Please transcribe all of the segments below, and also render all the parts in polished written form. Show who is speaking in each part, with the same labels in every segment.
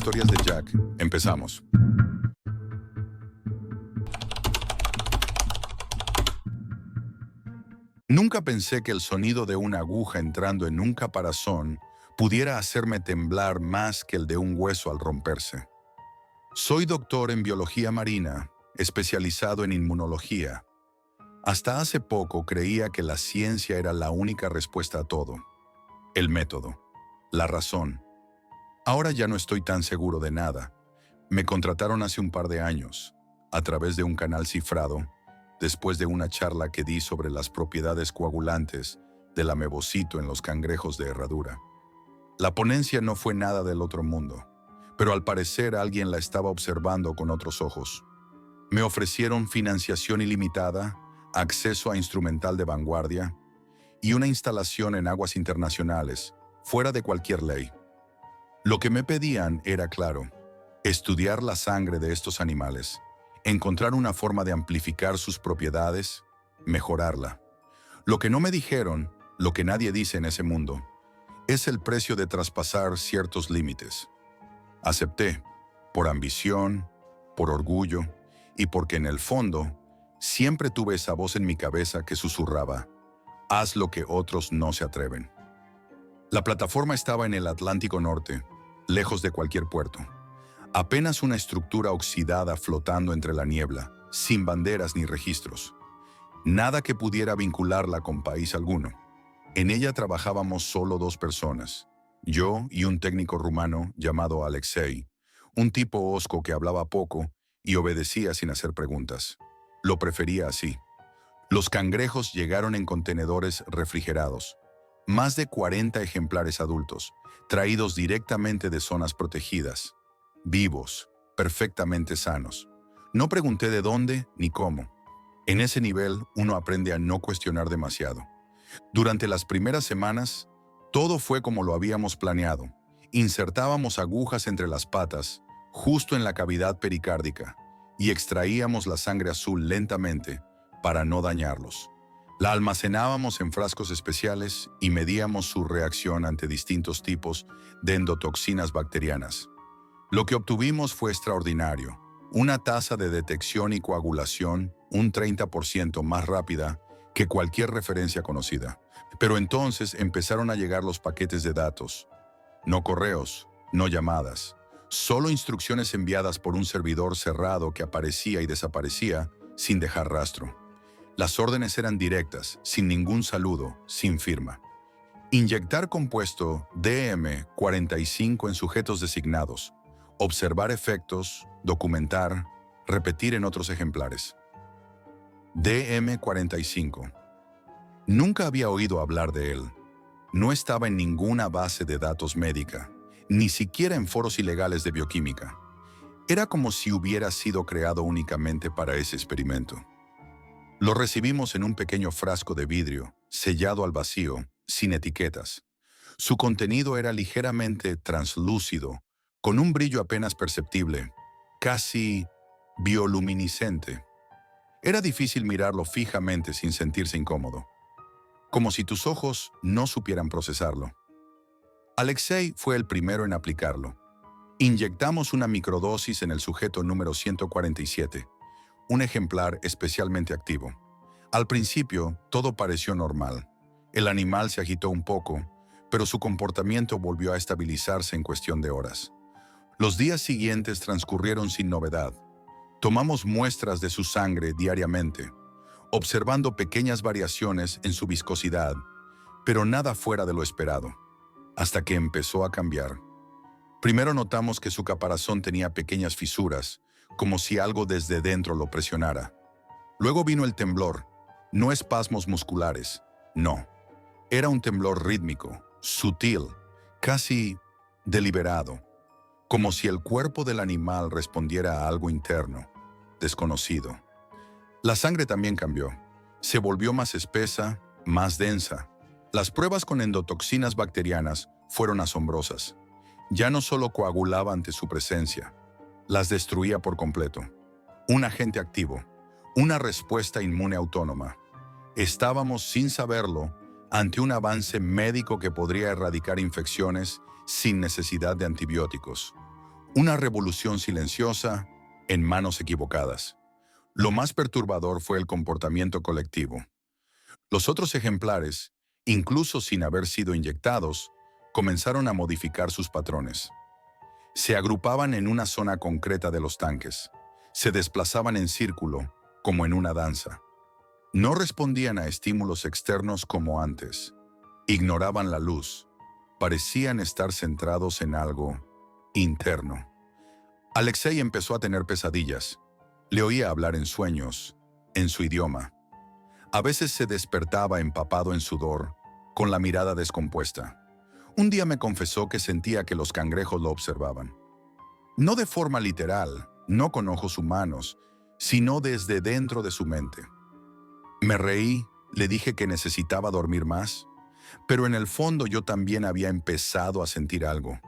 Speaker 1: Historias de Jack. Empezamos. Nunca pensé que el sonido de una aguja entrando en un caparazón pudiera hacerme temblar más que el de un hueso al romperse. Soy doctor en biología marina, especializado en inmunología. Hasta hace poco creía que la ciencia era la única respuesta a todo. El método, la razón. Ahora ya no estoy tan seguro de nada. Me contrataron hace un par de años, a través de un canal cifrado, después de una charla que di sobre las propiedades coagulantes del amebocito en los cangrejos de herradura. La ponencia no fue nada del otro mundo, pero al parecer alguien la estaba observando con otros ojos. Me ofrecieron financiación ilimitada, acceso a instrumental de vanguardia y una instalación en aguas internacionales, fuera de cualquier ley. Lo que me pedían era claro: estudiar la sangre de estos animales, encontrar una forma de amplificar sus propiedades, mejorarla. Lo que no me dijeron, lo que nadie dice en ese mundo, es el precio de traspasar ciertos límites. Acepté, por ambición, por orgullo y porque en el fondo siempre tuve esa voz en mi cabeza que susurraba: haz lo que otros no se atreven. La plataforma estaba en el Atlántico Norte, lejos de cualquier puerto. Apenas una estructura oxidada flotando entre la niebla, sin banderas ni registros. Nada que pudiera vincularla con país alguno. En ella trabajábamos solo 2 personas, yo y un técnico rumano llamado Alexei, un tipo hosco que hablaba poco y obedecía sin hacer preguntas. Lo prefería así. Los cangrejos llegaron en contenedores refrigerados. Más de 40 ejemplares adultos, traídos directamente de zonas protegidas. Vivos, perfectamente sanos. No pregunté de dónde ni cómo. En ese nivel uno aprende a no cuestionar demasiado. Durante las primeras semanas, todo fue como lo habíamos planeado. Insertábamos agujas entre las patas, justo en la cavidad pericárdica, y extraíamos la sangre azul lentamente para no dañarlos. La almacenábamos en frascos especiales y medíamos su reacción ante distintos tipos de endotoxinas bacterianas. Lo que obtuvimos fue extraordinario. Una tasa de detección y coagulación un 30% más rápida que cualquier referencia conocida. Pero entonces empezaron a llegar los paquetes de datos. No correos, no llamadas. Solo instrucciones enviadas por un servidor cerrado que aparecía y desaparecía sin dejar rastro. Las órdenes eran directas, sin ningún saludo, sin firma. Inyectar compuesto DM45 en sujetos designados. Observar efectos, documentar, repetir en otros ejemplares. DM45. Nunca había oído hablar de él. No estaba en ninguna base de datos médica, ni siquiera en foros ilegales de bioquímica. Era como si hubiera sido creado únicamente para ese experimento. Lo recibimos en un pequeño frasco de vidrio, sellado al vacío, sin etiquetas. Su contenido era ligeramente translúcido, con un brillo apenas perceptible, casi bioluminiscente. Era difícil mirarlo fijamente sin sentirse incómodo, como si tus ojos no supieran procesarlo. Alexei fue el primero en aplicarlo. Inyectamos una microdosis en el sujeto número 147, un ejemplar especialmente activo. Al principio, todo pareció normal. El animal se agitó un poco, pero su comportamiento volvió a estabilizarse en cuestión de horas. Los días siguientes transcurrieron sin novedad. Tomamos muestras de su sangre diariamente, observando pequeñas variaciones en su viscosidad, pero nada fuera de lo esperado, hasta que empezó a cambiar. Primero notamos que su caparazón tenía pequeñas fisuras, como si algo desde dentro lo presionara. Luego vino el temblor, no espasmos musculares, no. Era un temblor rítmico, sutil, casi deliberado, como si el cuerpo del animal respondiera a algo interno, desconocido. La sangre también cambió. Se volvió más espesa, más densa. Las pruebas con endotoxinas bacterianas fueron asombrosas. Ya no solo coagulaba ante su presencia, las destruía por completo. Un agente activo, una respuesta inmune autónoma. Estábamos, sin saberlo, ante un avance médico que podría erradicar infecciones sin necesidad de antibióticos. Una revolución silenciosa en manos equivocadas. Lo más perturbador fue el comportamiento colectivo. Los otros ejemplares, incluso sin haber sido inyectados, comenzaron a modificar sus patrones. Se agrupaban en una zona concreta de los tanques. Se desplazaban en círculo, como en una danza. No respondían a estímulos externos como antes. Ignoraban la luz. Parecían estar centrados en algo interno. Alexei empezó a tener pesadillas. Le oía hablar en sueños, en su idioma. A veces se despertaba empapado en sudor, con la mirada descompuesta. Un día me confesó que sentía que los cangrejos lo observaban. No de forma literal, no con ojos humanos, sino desde dentro de su mente. Me reí, le dije que necesitaba dormir más, pero en el fondo yo también había empezado a sentir algo,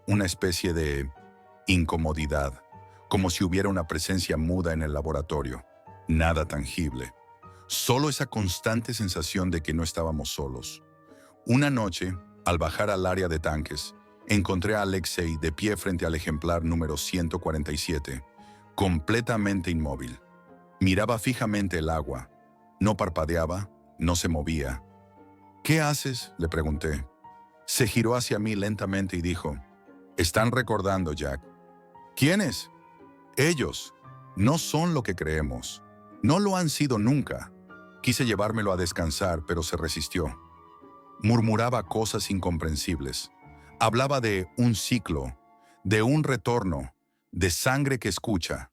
Speaker 1: una especie de incomodidad, como si hubiera una presencia muda en el laboratorio. Nada tangible, solo esa constante sensación de que no estábamos solos. Una noche, al bajar al área de tanques, encontré a Alexei de pie frente al ejemplar número 147, completamente inmóvil. Miraba fijamente el agua. No parpadeaba, no se movía. «¿Qué haces?», le pregunté. Se giró hacia mí lentamente y dijo: «Están recordando, Jack». «¿Quiénes?». «Ellos. No son lo que creemos. No lo han sido nunca». Quise llevármelo a descansar, pero se resistió. Murmuraba cosas incomprensibles. Hablaba de un ciclo, de un retorno, de sangre que escucha.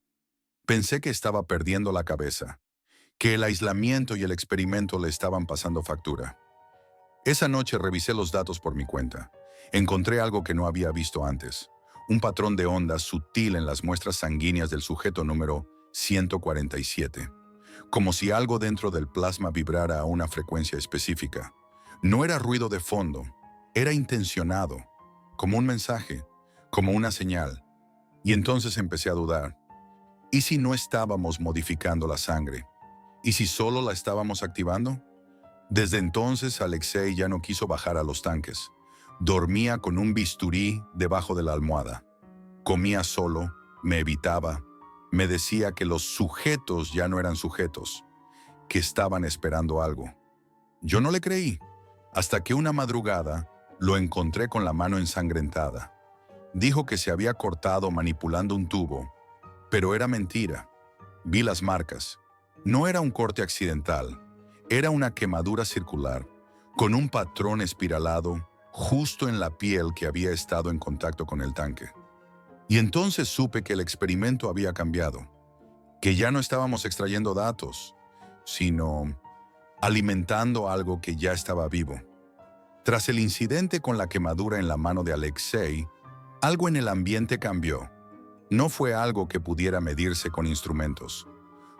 Speaker 1: Pensé que estaba perdiendo la cabeza, que el aislamiento y el experimento le estaban pasando factura. Esa noche revisé los datos por mi cuenta. Encontré algo que no había visto antes. Un patrón de ondas sutil en las muestras sanguíneas del sujeto número 147. Como si algo dentro del plasma vibrara a una frecuencia específica. No era ruido de fondo, era intencionado, como un mensaje, como una señal. Y entonces empecé a dudar. ¿Y si no estábamos modificando la sangre? ¿Y si solo la estábamos activando? Desde entonces Alexei ya no quiso bajar a los tanques. Dormía con un bisturí debajo de la almohada. Comía solo, me evitaba. Me decía que los sujetos ya no eran sujetos, que estaban esperando algo. Yo no le creí, hasta que una madrugada lo encontré con la mano ensangrentada. Dijo que se había cortado manipulando un tubo, pero era mentira. Vi las marcas. No era un corte accidental, era una quemadura circular, con un patrón espiralado justo en la piel que había estado en contacto con el tanque. Y entonces supe que el experimento había cambiado, que ya no estábamos extrayendo datos, sino alimentando algo que ya estaba vivo. Tras el incidente con la quemadura en la mano de Alexei, algo en el ambiente cambió. No fue algo que pudiera medirse con instrumentos.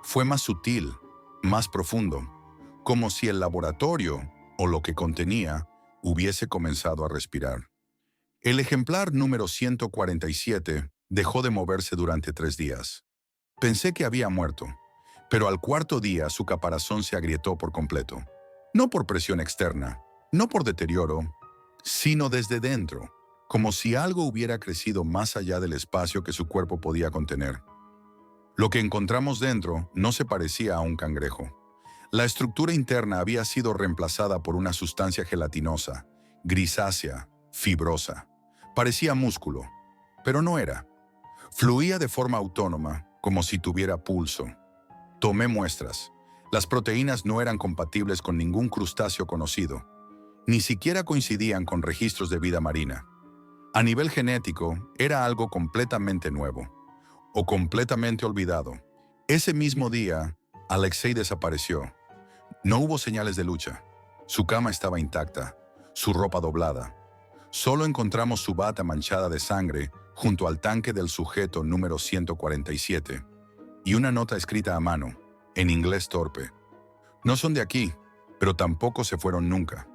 Speaker 1: Fue más sutil, más profundo, como si el laboratorio, o lo que contenía, hubiese comenzado a respirar. El ejemplar número 147 dejó de moverse durante 3 días. Pensé que había muerto, pero al cuarto día su caparazón se agrietó por completo. No por presión externa, no por deterioro, sino desde dentro, como si algo hubiera crecido más allá del espacio que su cuerpo podía contener. Lo que encontramos dentro no se parecía a un cangrejo. La estructura interna había sido reemplazada por una sustancia gelatinosa, grisácea, fibrosa. Parecía músculo, pero no era. Fluía de forma autónoma, como si tuviera pulso. Tomé muestras. Las proteínas no eran compatibles con ningún crustáceo conocido. Ni siquiera coincidían con registros de vida marina. A nivel genético, era algo completamente nuevo, o completamente olvidado. Ese mismo día, Alexei desapareció. No hubo señales de lucha. Su cama estaba intacta, su ropa doblada. Solo encontramos su bata manchada de sangre junto al tanque del sujeto número 147 y una nota escrita a mano, en inglés torpe. No son de aquí, pero tampoco se fueron nunca.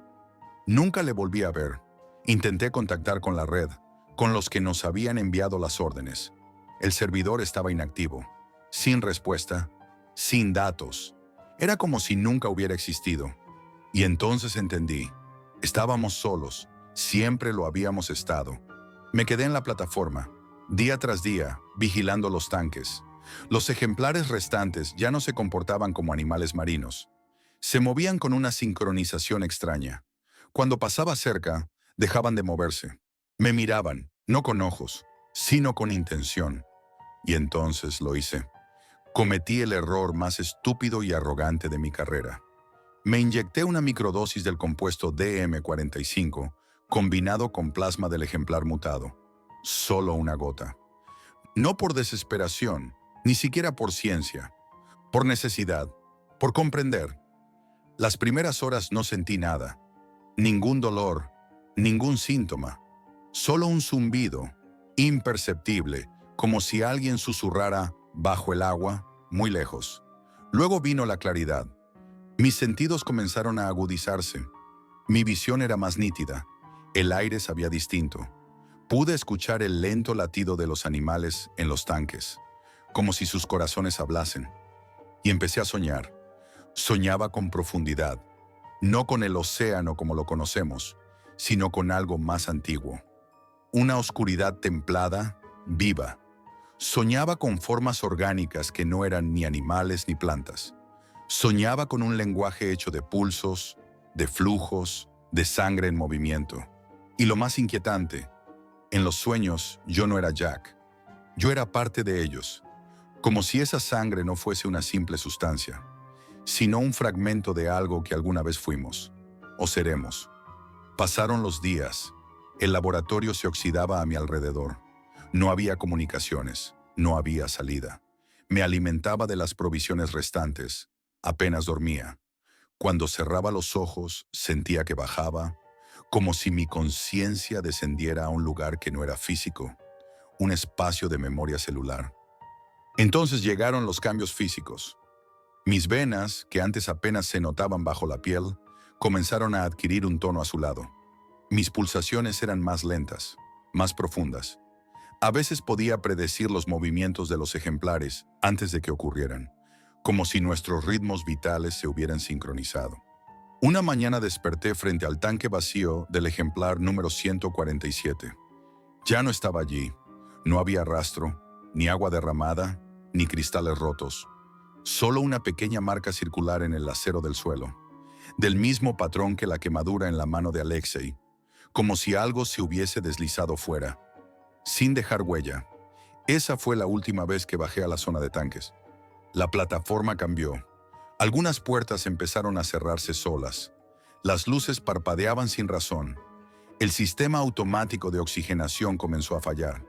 Speaker 1: Nunca le volví a ver. Intenté contactar con la red, con los que nos habían enviado las órdenes. El servidor estaba inactivo, sin respuesta, sin datos. Era como si nunca hubiera existido. Y entonces entendí. Estábamos solos, siempre lo habíamos estado. Me quedé en la plataforma, día tras día, vigilando los tanques. Los ejemplares restantes ya no se comportaban como animales marinos. Se movían con una sincronización extraña. Cuando pasaba cerca, dejaban de moverse. Me miraban, no con ojos, sino con intención. Y entonces lo hice. Cometí el error más estúpido y arrogante de mi carrera. Me inyecté una microdosis del compuesto DM45 combinado con plasma del ejemplar mutado. Solo una gota. No por desesperación, ni siquiera por ciencia. Por necesidad, por comprender. Las primeras horas no sentí nada. Ningún dolor, ningún síntoma. Solo un zumbido, imperceptible, como si alguien susurrara bajo el agua, muy lejos. Luego vino la claridad. Mis sentidos comenzaron a agudizarse. Mi visión era más nítida. El aire sabía distinto. Pude escuchar el lento latido de los animales en los tanques, como si sus corazones hablasen. Y empecé a soñar. Soñaba con profundidad, no con el océano como lo conocemos, sino con algo más antiguo. Una oscuridad templada, viva. Soñaba con formas orgánicas que no eran ni animales ni plantas. Soñaba con un lenguaje hecho de pulsos, de flujos, de sangre en movimiento. Y lo más inquietante, en los sueños yo no era Jack. Yo era parte de ellos, como si esa sangre no fuese una simple sustancia, sino un fragmento de algo que alguna vez fuimos, o seremos. Pasaron los días. El laboratorio se oxidaba a mi alrededor. No había comunicaciones, no había salida. Me alimentaba de las provisiones restantes. Apenas dormía. Cuando cerraba los ojos, sentía que bajaba, como si mi conciencia descendiera a un lugar que no era físico, un espacio de memoria celular. Entonces llegaron los cambios físicos. Mis venas, que antes apenas se notaban bajo la piel, comenzaron a adquirir un tono azulado. Mis pulsaciones eran más lentas, más profundas. A veces podía predecir los movimientos de los ejemplares antes de que ocurrieran, como si nuestros ritmos vitales se hubieran sincronizado. Una mañana desperté frente al tanque vacío del ejemplar número 147. Ya no estaba allí. No había rastro, ni agua derramada, ni cristales rotos. Solo una pequeña marca circular en el acero del suelo, del mismo patrón que la quemadura en la mano de Alexei, como si algo se hubiese deslizado fuera, sin dejar huella. Esa fue la última vez que bajé a la zona de tanques. La plataforma cambió. Algunas puertas empezaron a cerrarse solas. Las luces parpadeaban sin razón. El sistema automático de oxigenación comenzó a fallar.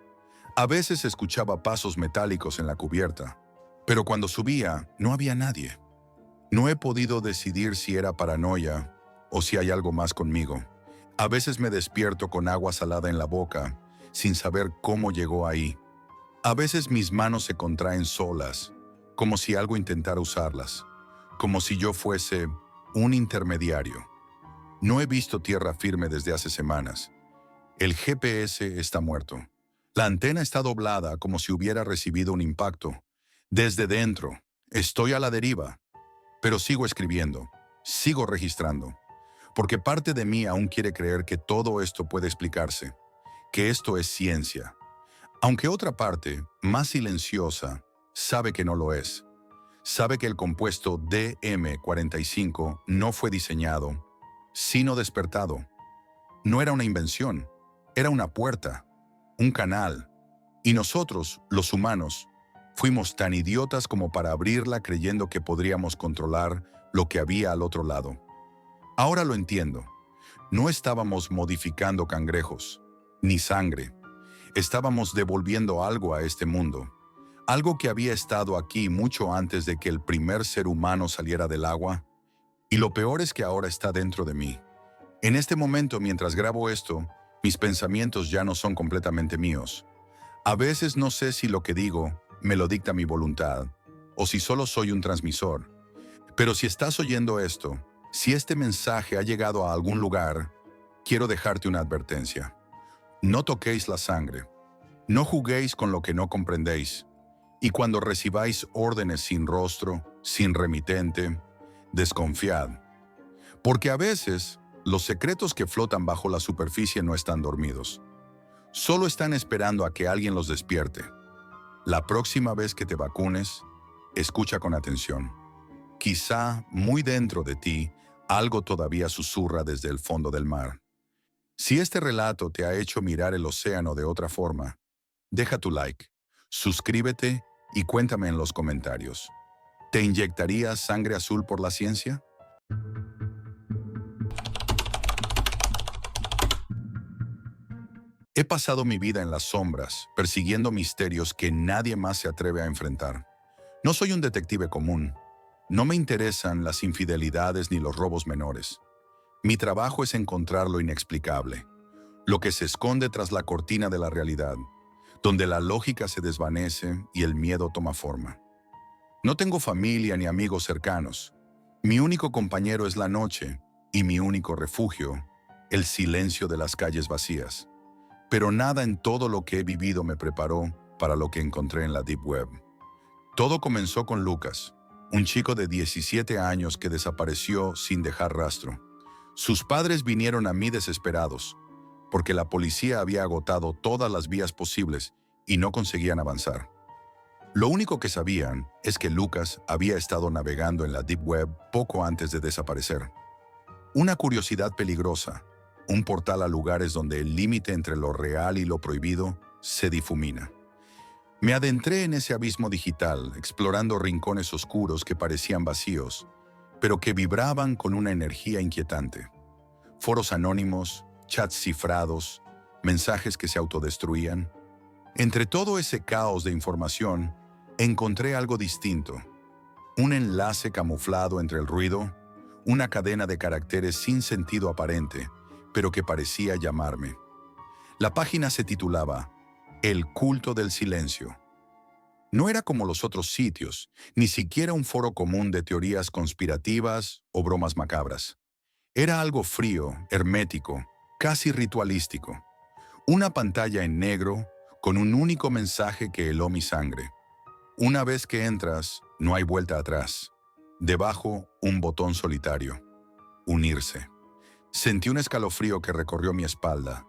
Speaker 1: A veces escuchaba pasos metálicos en la cubierta, pero cuando subía no había nadie. No he podido decidir si era paranoia o si hay algo más conmigo. A veces me despierto con agua salada en la boca, sin saber cómo llegó ahí. A veces mis manos se contraen solas, como si algo intentara usarlas, como si yo fuese un intermediario. No he visto tierra firme desde hace semanas. El GPS está muerto. La antena está doblada como si hubiera recibido un impacto. Desde dentro, estoy a la deriva. Pero sigo escribiendo, sigo registrando, porque parte de mí aún quiere creer que todo esto puede explicarse, que esto es ciencia. Aunque otra parte, más silenciosa, sabe que no lo es. Sabe que el compuesto DM45 no fue diseñado, sino despertado. No era una invención, era una puerta, un canal. Y nosotros, los humanos, fuimos tan idiotas como para abrirla creyendo que podríamos controlar lo que había al otro lado. Ahora lo entiendo. No estábamos modificando cangrejos, ni sangre. Estábamos devolviendo algo a este mundo. Algo que había estado aquí mucho antes de que el primer ser humano saliera del agua. Y lo peor es que ahora está dentro de mí. En este momento, mientras grabo esto, mis pensamientos ya no son completamente míos. A veces no sé si lo que digo me lo dicta mi voluntad, o si solo soy un transmisor. Pero si estás oyendo esto, si este mensaje ha llegado a algún lugar, quiero dejarte una advertencia. No toquéis la sangre. No juguéis con lo que no comprendéis. Y cuando recibáis órdenes sin rostro, sin remitente, desconfiad. Porque a veces, los secretos que flotan bajo la superficie no están dormidos. Solo están esperando a que alguien los despierte. La próxima vez que te vacunes, escucha con atención. Quizá muy dentro de ti, algo todavía susurra desde el fondo del mar. Si este relato te ha hecho mirar el océano de otra forma, deja tu like, suscríbete y cuéntame en los comentarios. ¿Te inyectarías sangre azul por la ciencia? He pasado mi vida en las sombras, persiguiendo misterios que nadie más se atreve a enfrentar. No soy un detective común. No me interesan las infidelidades ni los robos menores. Mi trabajo es encontrar lo inexplicable, lo que se esconde tras la cortina de la realidad, donde la lógica se desvanece y el miedo toma forma. No tengo familia ni amigos cercanos. Mi único compañero es la noche y mi único refugio, el silencio de las calles vacías. Pero nada en todo lo que he vivido me preparó para lo que encontré en la Deep Web. Todo comenzó con Lucas, un chico de 17 años que desapareció sin dejar rastro. Sus padres vinieron a mí desesperados, porque la policía había agotado todas las vías posibles y no conseguían avanzar. Lo único que sabían es que Lucas había estado navegando en la Deep Web poco antes de desaparecer. Una curiosidad peligrosa, un portal a lugares donde el límite entre lo real y lo prohibido se difumina. Me adentré en ese abismo digital, explorando rincones oscuros que parecían vacíos, pero que vibraban con una energía inquietante. Foros anónimos, chats cifrados, mensajes que se autodestruían. Entre todo ese caos de información, encontré algo distinto. Un enlace camuflado entre el ruido, una cadena de caracteres sin sentido aparente, pero que parecía llamarme. La página se titulaba El culto del silencio. No era como los otros sitios, ni siquiera un foro común de teorías conspirativas o bromas macabras. Era algo frío, hermético, casi ritualístico. Una pantalla en negro con un único mensaje que heló mi sangre. Una vez que entras, no hay vuelta atrás. Debajo, un botón solitario. Unirse. Sentí un escalofrío que recorrió mi espalda.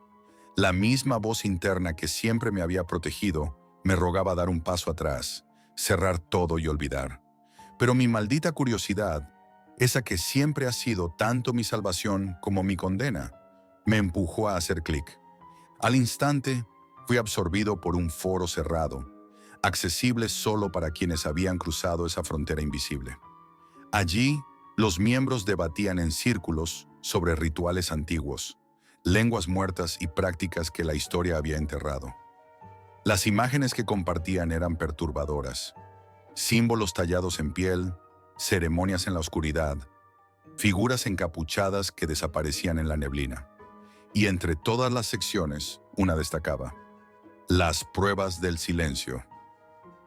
Speaker 1: La misma voz interna que siempre me había protegido me rogaba dar un paso atrás, cerrar todo y olvidar. Pero mi maldita curiosidad, esa que siempre ha sido tanto mi salvación como mi condena, me empujó a hacer clic. Al instante, fui absorbido por un foro cerrado, accesible solo para quienes habían cruzado esa frontera invisible. Allí, los miembros debatían en círculos sobre rituales antiguos, lenguas muertas y prácticas que la historia había enterrado. Las imágenes que compartían eran perturbadoras. Símbolos tallados en piel, ceremonias en la oscuridad, figuras encapuchadas que desaparecían en la neblina. Y entre todas las secciones, una destacaba: las pruebas del silencio.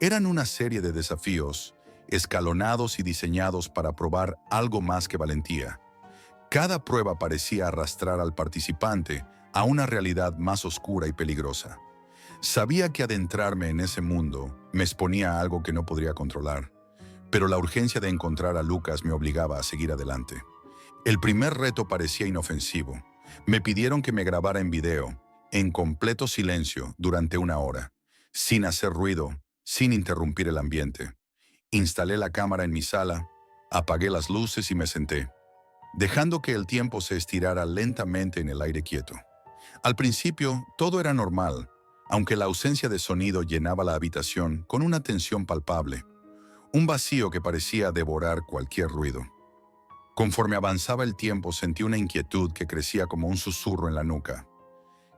Speaker 1: Eran una serie de desafíos, escalonados y diseñados para probar algo más que valentía. Cada prueba parecía arrastrar al participante a una realidad más oscura y peligrosa. Sabía que adentrarme en ese mundo me exponía a algo que no podría controlar, pero la urgencia de encontrar a Lucas me obligaba a seguir adelante. El primer reto parecía inofensivo. Me pidieron que me grabara en video, en completo silencio, durante 1 hora, sin hacer ruido, sin interrumpir el ambiente. Instalé la cámara en mi sala, apagué las luces y me senté, dejando que el tiempo se estirara lentamente en el aire quieto. Al principio, todo era normal, aunque la ausencia de sonido llenaba la habitación con una tensión palpable, un vacío que parecía devorar cualquier ruido. Conforme avanzaba el tiempo, sentí una inquietud que crecía como un susurro en la nuca.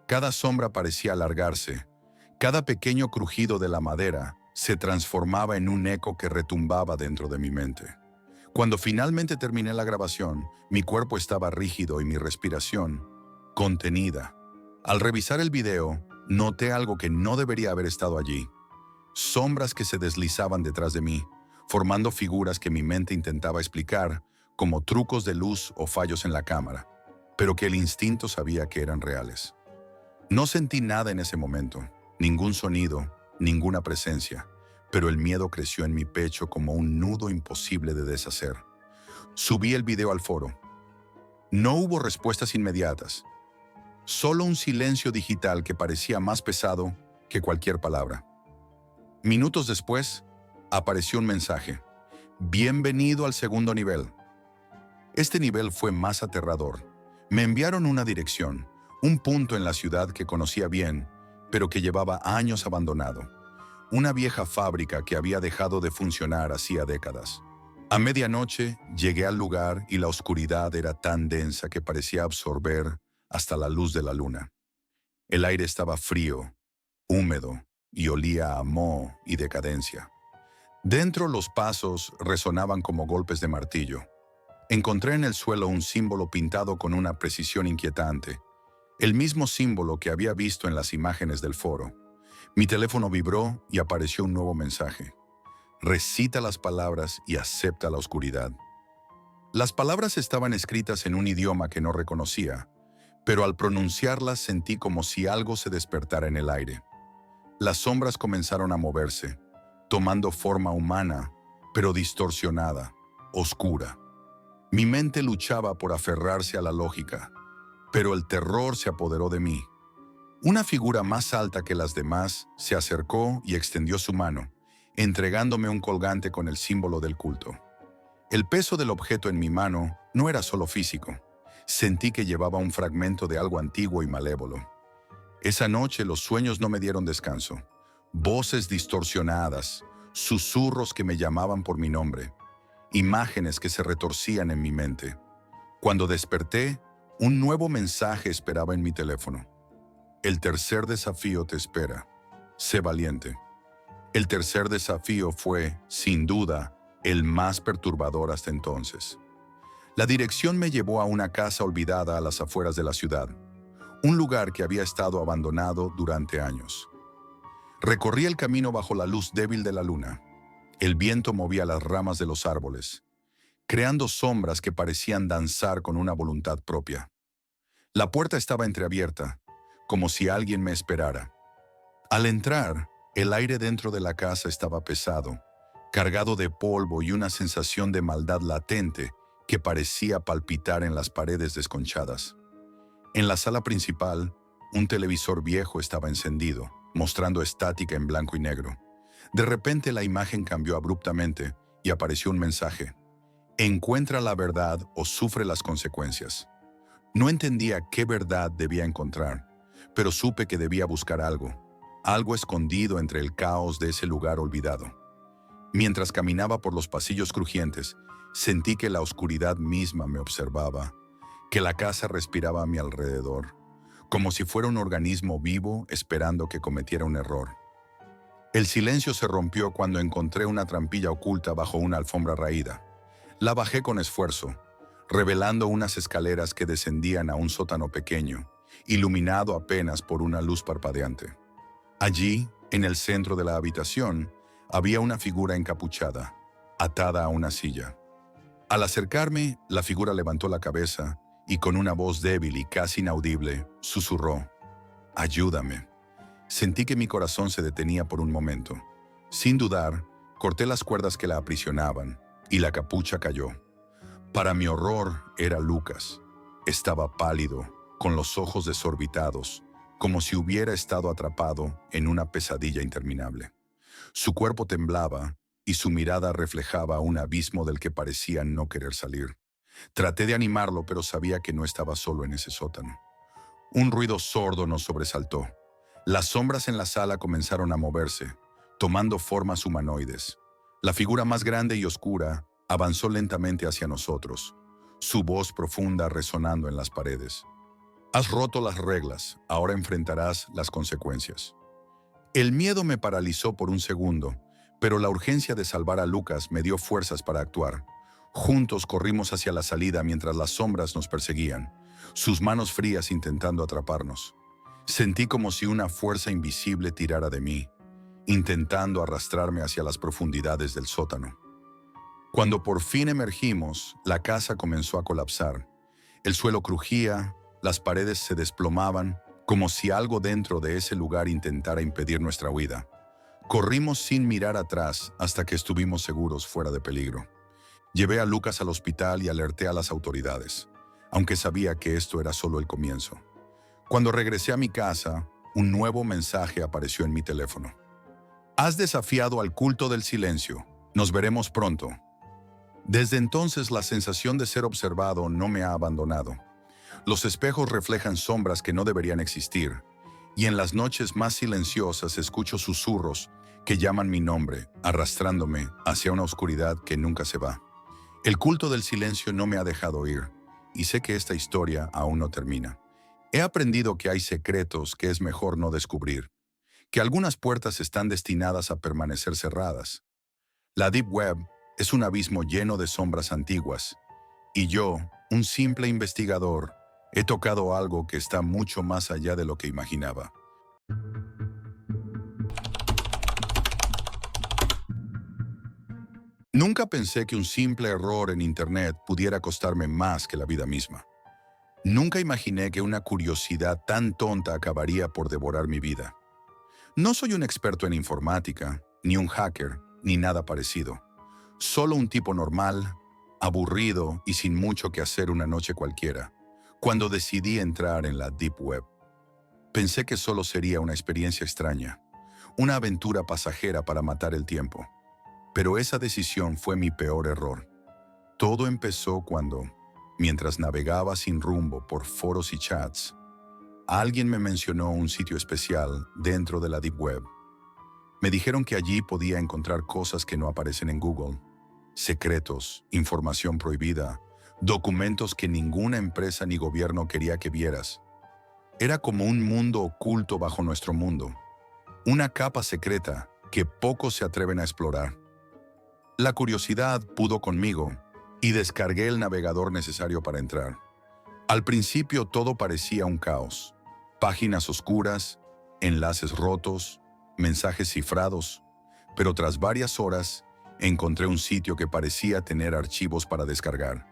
Speaker 1: Cada sombra parecía alargarse, cada pequeño crujido de la madera se transformaba en un eco que retumbaba dentro de mi mente. Cuando finalmente terminé la grabación, mi cuerpo estaba rígido y mi respiración contenida. Al revisar el video, noté algo que no debería haber estado allí. Sombras que se deslizaban detrás de mí, formando figuras que mi mente intentaba explicar como trucos de luz o fallos en la cámara, pero que el instinto sabía que eran reales. No sentí nada en ese momento, ningún sonido, ninguna presencia, pero el miedo creció en mi pecho como un nudo imposible de deshacer. Subí el video al foro. No hubo respuestas inmediatas. Solo un silencio digital que parecía más pesado que cualquier palabra. Minutos después, apareció un mensaje. Bienvenido al segundo nivel. Este nivel fue más aterrador. Me enviaron una dirección, un punto en la ciudad que conocía bien, pero que llevaba años abandonado. Una vieja fábrica que había dejado de funcionar hacía décadas. A medianoche llegué al lugar y la oscuridad era tan densa que parecía absorber hasta la luz de la luna. El aire estaba frío, húmedo y olía a moho y decadencia. Dentro los pasos resonaban como golpes de martillo. Encontré en el suelo un símbolo pintado con una precisión inquietante, el mismo símbolo que había visto en las imágenes del foro. Mi teléfono vibró y apareció un nuevo mensaje. Recita las palabras y acepta la oscuridad. Las palabras estaban escritas en un idioma que no reconocía, pero al pronunciarlas sentí como si algo se despertara en el aire. Las sombras comenzaron a moverse, tomando forma humana, pero distorsionada, oscura. Mi mente luchaba por aferrarse a la lógica, pero el terror se apoderó de mí. Una figura más alta que las demás se acercó y extendió su mano, entregándome un colgante con el símbolo del culto. El peso del objeto en mi mano no era solo físico. Sentí que llevaba un fragmento de algo antiguo y malévolo. Esa noche los sueños no me dieron descanso. Voces distorsionadas, susurros que me llamaban por mi nombre, imágenes que se retorcían en mi mente. Cuando desperté, un nuevo mensaje esperaba en mi teléfono. El tercer desafío te espera. Sé valiente. El tercer desafío fue, sin duda, el más perturbador hasta entonces. La dirección me llevó a una casa olvidada a las afueras de la ciudad, un lugar que había estado abandonado durante años. Recorrí el camino bajo la luz débil de la luna. El viento movía las ramas de los árboles, creando sombras que parecían danzar con una voluntad propia. La puerta estaba entreabierta, como si alguien me esperara. Al entrar, el aire dentro de la casa estaba pesado, cargado de polvo y una sensación de maldad latente que parecía palpitar en las paredes desconchadas. En la sala principal, un televisor viejo estaba encendido, mostrando estática en blanco y negro. De repente la imagen cambió abruptamente y apareció un mensaje. Encuentra la verdad o sufre las consecuencias. No entendía qué verdad debía encontrar, pero supe que debía buscar algo escondido entre el caos de ese lugar olvidado. Mientras caminaba por los pasillos crujientes, sentí que la oscuridad misma me observaba, que la casa respiraba a mi alrededor, como si fuera un organismo vivo esperando que cometiera un error. El silencio se rompió cuando encontré una trampilla oculta bajo una alfombra raída. La bajé con esfuerzo, revelando unas escaleras que descendían a un sótano pequeño, iluminado apenas por una luz parpadeante. Allí, en el centro de la habitación, había una figura encapuchada, atada a una silla. Al acercarme, la figura levantó la cabeza y con una voz débil y casi inaudible, susurró: «Ayúdame». Sentí que mi corazón se detenía por un momento. Sin dudar, corté las cuerdas que la aprisionaban y la capucha cayó. Para mi horror, era Lucas. Estaba pálido, con los ojos desorbitados, como si hubiera estado atrapado en una pesadilla interminable. Su cuerpo temblaba y su mirada reflejaba un abismo del que parecía no querer salir. Traté de animarlo, pero sabía que no estaba solo en ese sótano. Un ruido sordo nos sobresaltó. Las sombras en la sala comenzaron a moverse, tomando formas humanoides. La figura más grande y oscura avanzó lentamente hacia nosotros, su voz profunda resonando en las paredes. «Has roto las reglas, ahora enfrentarás las consecuencias». El miedo me paralizó por un segundo, pero la urgencia de salvar a Lucas me dio fuerzas para actuar. Juntos corrimos hacia la salida mientras las sombras nos perseguían, sus manos frías intentando atraparnos. Sentí como si una fuerza invisible tirara de mí, intentando arrastrarme hacia las profundidades del sótano. Cuando por fin emergimos, la casa comenzó a colapsar. El suelo crujía, las paredes se desplomaban, como si algo dentro de ese lugar intentara impedir nuestra huida. Corrimos sin mirar atrás hasta que estuvimos seguros fuera de peligro. Llevé a Lucas al hospital y alerté a las autoridades, aunque sabía que esto era solo el comienzo. Cuando regresé a mi casa, un nuevo mensaje apareció en mi teléfono. Has desafiado al culto del silencio. Nos veremos pronto. Desde entonces la sensación de ser observado no me ha abandonado. Los espejos reflejan sombras que no deberían existir, y en las noches más silenciosas escucho susurros que llaman mi nombre, arrastrándome hacia una oscuridad que nunca se va. El culto del silencio no me ha dejado ir, y sé que esta historia aún no termina. He aprendido que hay secretos que es mejor no descubrir, que algunas puertas están destinadas a permanecer cerradas. La Deep Web es un abismo lleno de sombras antiguas, y yo, un simple investigador, he tocado algo que está mucho más allá de lo que imaginaba. Nunca pensé que un simple error en Internet pudiera costarme más que la vida misma. Nunca imaginé que una curiosidad tan tonta acabaría por devorar mi vida. No soy un experto en informática, ni un hacker, ni nada parecido. Solo un tipo normal, aburrido y sin mucho que hacer una noche cualquiera, cuando decidí entrar en la Deep Web. Pensé que solo sería una experiencia extraña, una aventura pasajera para matar el tiempo. Pero esa decisión fue mi peor error. Todo empezó cuando, mientras navegaba sin rumbo por foros y chats, alguien me mencionó un sitio especial dentro de la Deep Web. Me dijeron que allí podía encontrar cosas que no aparecen en Google. Secretos, información prohibida, documentos que ninguna empresa ni gobierno quería que vieras. Era como un mundo oculto bajo nuestro mundo, una capa secreta que pocos se atreven a explorar. La curiosidad pudo conmigo y descargué el navegador necesario para entrar. Al principio todo parecía un caos. Páginas oscuras, enlaces rotos, mensajes cifrados, pero tras varias horas encontré un sitio que parecía tener archivos para descargar.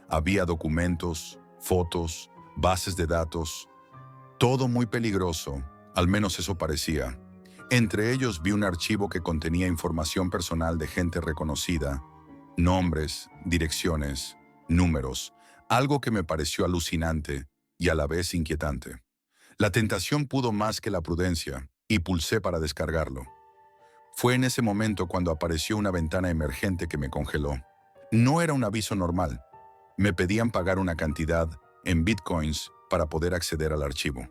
Speaker 1: Había documentos, fotos, bases de datos, todo muy peligroso, al menos eso parecía. Entre ellos vi un archivo que contenía información personal de gente reconocida, nombres, direcciones, números, algo que me pareció alucinante y a la vez inquietante. La tentación pudo más que la prudencia y pulsé para descargarlo. Fue en ese momento cuando apareció una ventana emergente que me congeló. No era un aviso normal. Me pedían pagar una cantidad en bitcoins para poder acceder al archivo.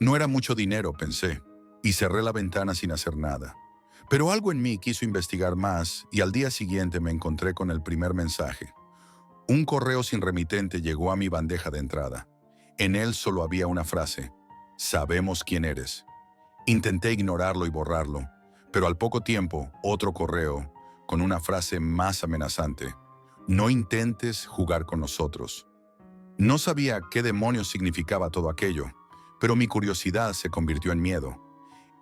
Speaker 1: No era mucho dinero, pensé, y cerré la ventana sin hacer nada. Pero algo en mí quiso investigar más y al día siguiente me encontré con el primer mensaje. Un correo sin remitente llegó a mi bandeja de entrada. En él solo había una frase: sabemos quién eres. Intenté ignorarlo y borrarlo, pero al poco tiempo otro correo con una frase más amenazante: no intentes jugar con nosotros. No sabía qué demonios significaba todo aquello, pero mi curiosidad se convirtió en miedo.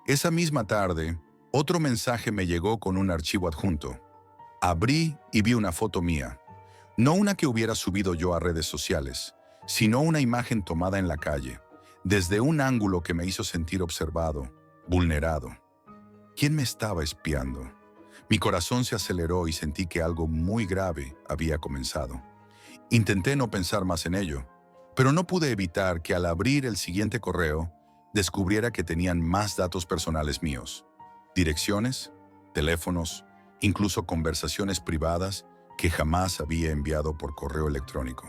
Speaker 1: Esa misma tarde, otro mensaje me llegó con un archivo adjunto. Abrí y vi una foto mía. No una que hubiera subido yo a redes sociales, sino una imagen tomada en la calle, desde un ángulo que me hizo sentir observado, vulnerado. ¿Quién me estaba espiando? Mi corazón se aceleró y sentí que algo muy grave había comenzado. Intenté no pensar más en ello, pero no pude evitar que al abrir el siguiente correo, descubriera que tenían más datos personales míos. Direcciones, teléfonos, incluso conversaciones privadas que jamás había enviado por correo electrónico.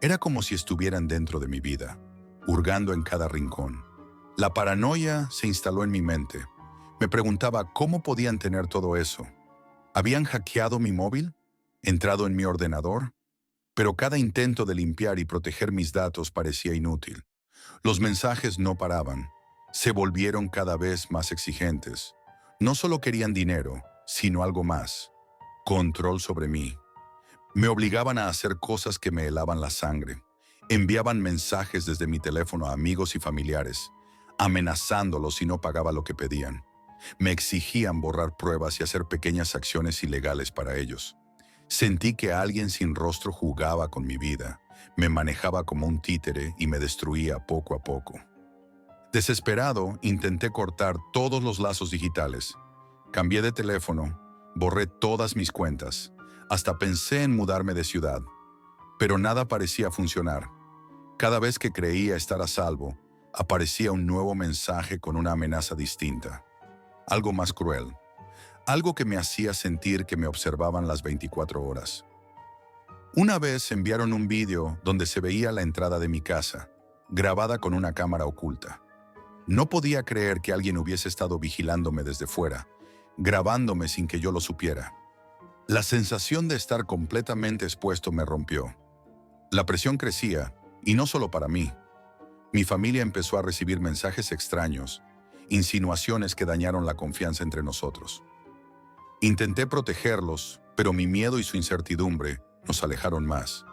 Speaker 1: Era como si estuvieran dentro de mi vida, hurgando en cada rincón. La paranoia se instaló en mi mente. Me preguntaba cómo podían tener todo eso. ¿Habían hackeado mi móvil? ¿Entrado en mi ordenador? Pero cada intento de limpiar y proteger mis datos parecía inútil. Los mensajes no paraban. Se volvieron cada vez más exigentes. No solo querían dinero, sino algo más: control sobre mí. Me obligaban a hacer cosas que me helaban la sangre. Enviaban mensajes desde mi teléfono a amigos y familiares, amenazándolos si no pagaba lo que pedían. Me exigían borrar pruebas y hacer pequeñas acciones ilegales para ellos. Sentí que alguien sin rostro jugaba con mi vida, me manejaba como un títere y me destruía poco a poco. Desesperado, intenté cortar todos los lazos digitales. Cambié de teléfono, borré todas mis cuentas, hasta pensé en mudarme de ciudad. Pero nada parecía funcionar. Cada vez que creía estar a salvo, aparecía un nuevo mensaje con una amenaza distinta. Algo más cruel. Algo que me hacía sentir que me observaban las 24 horas. Una vez enviaron un vídeo donde se veía la entrada de mi casa, grabada con una cámara oculta. No podía creer que alguien hubiese estado vigilándome desde fuera, grabándome sin que yo lo supiera. La sensación de estar completamente expuesto me rompió. La presión crecía, y no solo para mí. Mi familia empezó a recibir mensajes extraños, insinuaciones que dañaron la confianza entre nosotros. Intenté protegerlos, pero mi miedo y su incertidumbre nos alejaron más.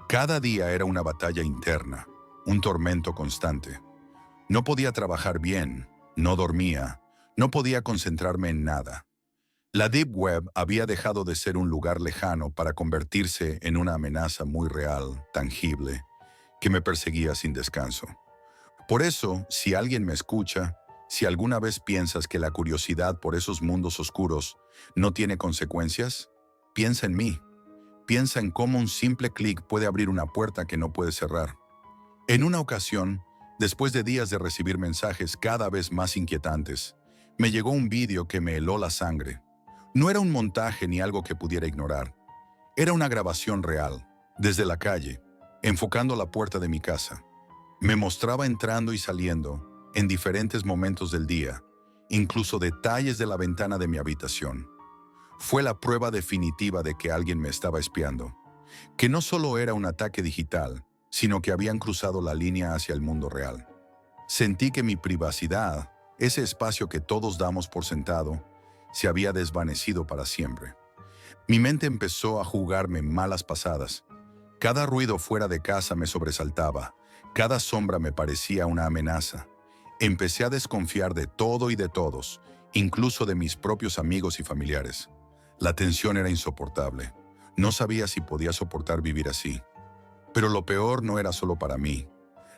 Speaker 1: Cada día era una batalla interna, un tormento constante. No podía trabajar bien, no dormía, no podía concentrarme en nada. La Deep Web había dejado de ser un lugar lejano para convertirse en una amenaza muy real, tangible, que me perseguía sin descanso. Por eso, si alguien me escucha, si alguna vez piensas que la curiosidad por esos mundos oscuros no tiene consecuencias, piensa en mí. Piensa en cómo un simple clic puede abrir una puerta que no puede cerrar. En una ocasión, después de días de recibir mensajes cada vez más inquietantes, me llegó un vídeo que me heló la sangre. No era un montaje ni algo que pudiera ignorar. Era una grabación real, desde la calle, enfocando la puerta de mi casa. Me mostraba entrando y saliendo, en diferentes momentos del día, incluso detalles de la ventana de mi habitación. Fue la prueba definitiva de que alguien me estaba espiando, que no solo era un ataque digital, sino que habían cruzado la línea hacia el mundo real. Sentí que mi privacidad, ese espacio que todos damos por sentado, se había desvanecido para siempre. Mi mente empezó a jugarme malas pasadas. Cada ruido fuera de casa me sobresaltaba, cada sombra me parecía una amenaza. Empecé a desconfiar de todo y de todos, incluso de mis propios amigos y familiares. La tensión era insoportable. No sabía si podía soportar vivir así. Pero lo peor no era solo para mí.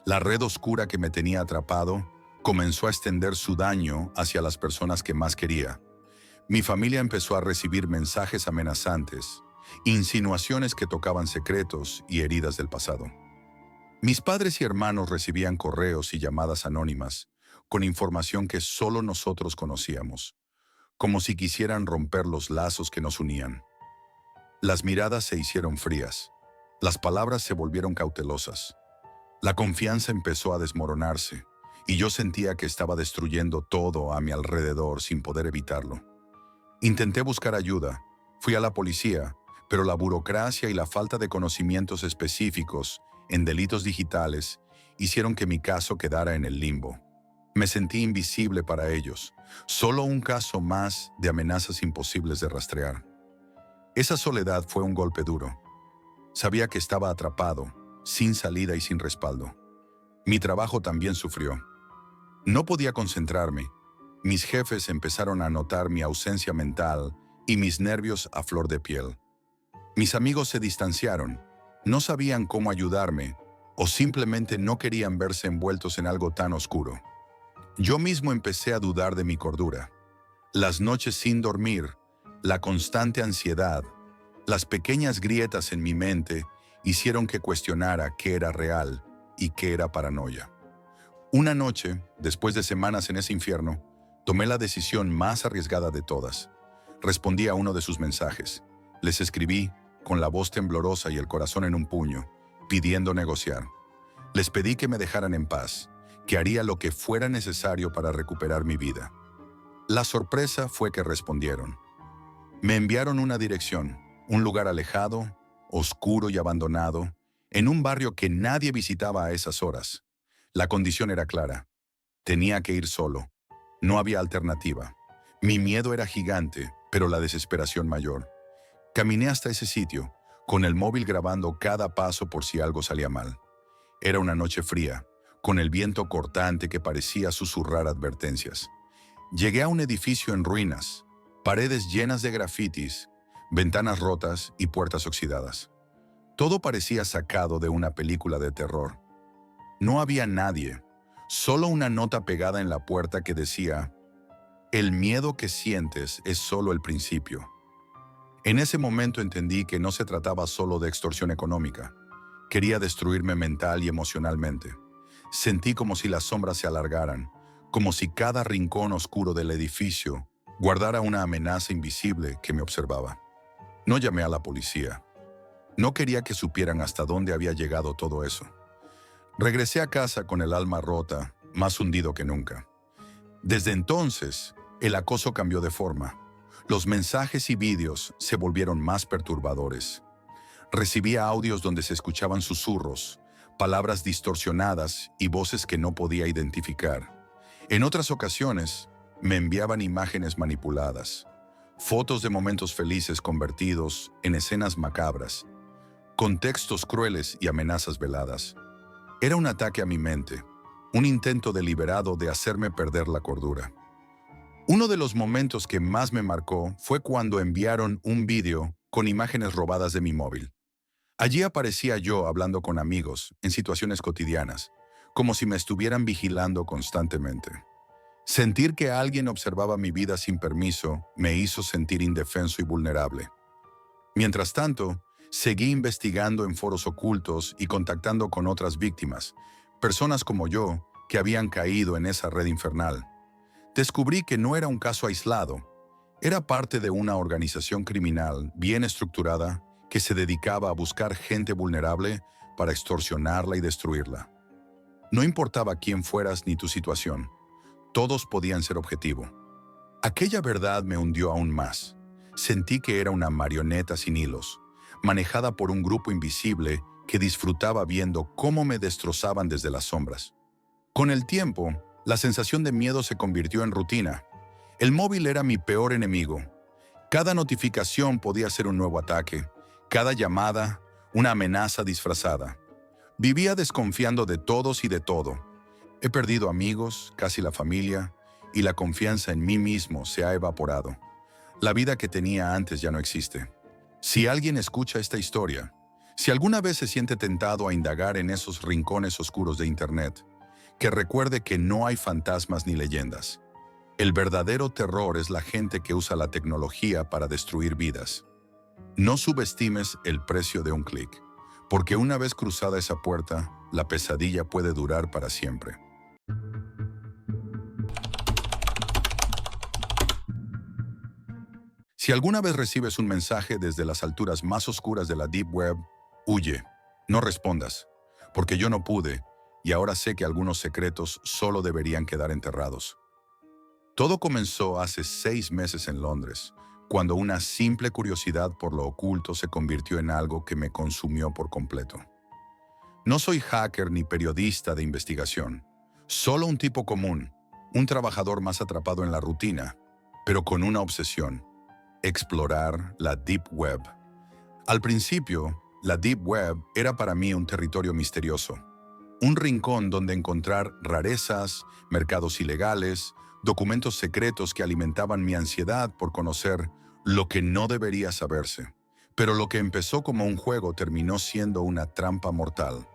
Speaker 1: La red oscura que me tenía atrapado comenzó a extender su daño hacia las personas que más quería. Mi familia empezó a recibir mensajes amenazantes, insinuaciones que tocaban secretos y heridas del pasado. Mis padres y hermanos recibían correos y llamadas anónimas, con información que solo nosotros conocíamos, como si quisieran romper los lazos que nos unían. Las miradas se hicieron frías, las palabras se volvieron cautelosas. La confianza empezó a desmoronarse, y yo sentía que estaba destruyendo todo a mi alrededor sin poder evitarlo. Intenté buscar ayuda, fui a la policía, pero la burocracia y la falta de conocimientos específicos en delitos digitales hicieron que mi caso quedara en el limbo. Me sentí invisible para ellos, solo un caso más de amenazas imposibles de rastrear. Esa soledad fue un golpe duro. Sabía que estaba atrapado, sin salida y sin respaldo. Mi trabajo también sufrió. No podía concentrarme. Mis jefes empezaron a notar mi ausencia mental y mis nervios a flor de piel. Mis amigos se distanciaron, no sabían cómo ayudarme o simplemente no querían verse envueltos en algo tan oscuro. Yo mismo empecé a dudar de mi cordura. Las noches sin dormir, la constante ansiedad, las pequeñas grietas en mi mente hicieron que cuestionara qué era real y qué era paranoia. Una noche, después de semanas en ese infierno, tomé la decisión más arriesgada de todas. Respondí a uno de sus mensajes. Les escribí, con la voz temblorosa y el corazón en un puño, pidiendo negociar. Les pedí que me dejaran en paz, que haría lo que fuera necesario para recuperar mi vida. La sorpresa fue que respondieron. Me enviaron una dirección, un lugar alejado, oscuro y abandonado, en un barrio que nadie visitaba a esas horas. La condición era clara. Tenía que ir solo. No había alternativa. Mi miedo era gigante, pero la desesperación mayor. Caminé hasta ese sitio, con el móvil grabando cada paso por si algo salía mal. Era una noche fría, con el viento cortante que parecía susurrar advertencias. Llegué a un edificio en ruinas, paredes llenas de grafitis, ventanas rotas y puertas oxidadas. Todo parecía sacado de una película de terror. No había nadie, solo una nota pegada en la puerta que decía: "El miedo que sientes es solo el principio". En ese momento entendí que no se trataba solo de extorsión económica. Quería destruirme mental y emocionalmente. Sentí como si las sombras se alargaran, como si cada rincón oscuro del edificio guardara una amenaza invisible que me observaba. No llamé a la policía. No quería que supieran hasta dónde había llegado todo eso. Regresé a casa con el alma rota, más hundido que nunca. Desde entonces, el acoso cambió de forma. Los mensajes y vídeos se volvieron más perturbadores. Recibía audios donde se escuchaban susurros, palabras distorsionadas y voces que no podía identificar. En otras ocasiones, me enviaban imágenes manipuladas, fotos de momentos felices convertidos en escenas macabras, con textos crueles y amenazas veladas. Era un ataque a mi mente, un intento deliberado de hacerme perder la cordura. Uno de los momentos que más me marcó fue cuando enviaron un vídeo con imágenes robadas de mi móvil. Allí aparecía yo hablando con amigos en situaciones cotidianas, como si me estuvieran vigilando constantemente. Sentir que alguien observaba mi vida sin permiso me hizo sentir indefenso y vulnerable. Mientras tanto, seguí investigando en foros ocultos y contactando con otras víctimas, personas como yo que habían caído en esa red infernal. Descubrí que no era un caso aislado, era parte de una organización criminal bien estructurada que se dedicaba a buscar gente vulnerable para extorsionarla y destruirla. No importaba quién fueras ni tu situación, todos podían ser objetivo. Aquella verdad me hundió aún más. Sentí que era una marioneta sin hilos, manejada por un grupo invisible que disfrutaba viendo cómo me destrozaban desde las sombras. Con el tiempo, la sensación de miedo se convirtió en rutina. El móvil era mi peor enemigo. Cada notificación podía ser un nuevo ataque, cada llamada, una amenaza disfrazada. Vivía desconfiando de todos y de todo. He perdido amigos, casi la familia, y la confianza en mí mismo se ha evaporado. La vida que tenía antes ya no existe. Si alguien escucha esta historia, si alguna vez se siente tentado a indagar en esos rincones oscuros de Internet, que recuerde que no hay fantasmas ni leyendas. El verdadero terror es la gente que usa la tecnología para destruir vidas. No subestimes el precio de un clic, porque una vez cruzada esa puerta, la pesadilla puede durar para siempre. Si alguna vez recibes un mensaje desde las alturas más oscuras de la Deep Web, huye, no respondas, porque yo no pude, y ahora sé que algunos secretos solo deberían quedar enterrados. Todo comenzó hace 6 meses en Londres, cuando una simple curiosidad por lo oculto se convirtió en algo que me consumió por completo. No soy hacker ni periodista de investigación, solo un tipo común, un trabajador más atrapado en la rutina, pero con una obsesión: explorar la Deep Web. Al principio, la Deep Web era para mí un territorio misterioso, un rincón donde encontrar rarezas, mercados ilegales, documentos secretos que alimentaban mi ansiedad por conocer lo que no debería saberse. Pero lo que empezó como un juego terminó siendo una trampa mortal.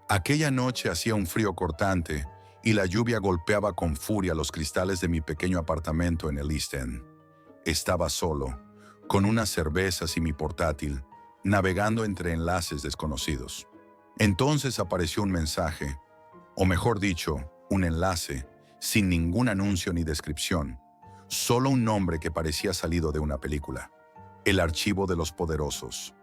Speaker 1: Aquella noche hacía un frío cortante y la lluvia golpeaba con furia los cristales de mi pequeño apartamento en el East End. Estaba solo, con unas cervezas y mi portátil, navegando entre enlaces desconocidos. Entonces apareció un mensaje, o mejor dicho, un enlace, sin ningún anuncio ni descripción, solo un nombre que parecía salido de una película: el Archivo de los Poderosos.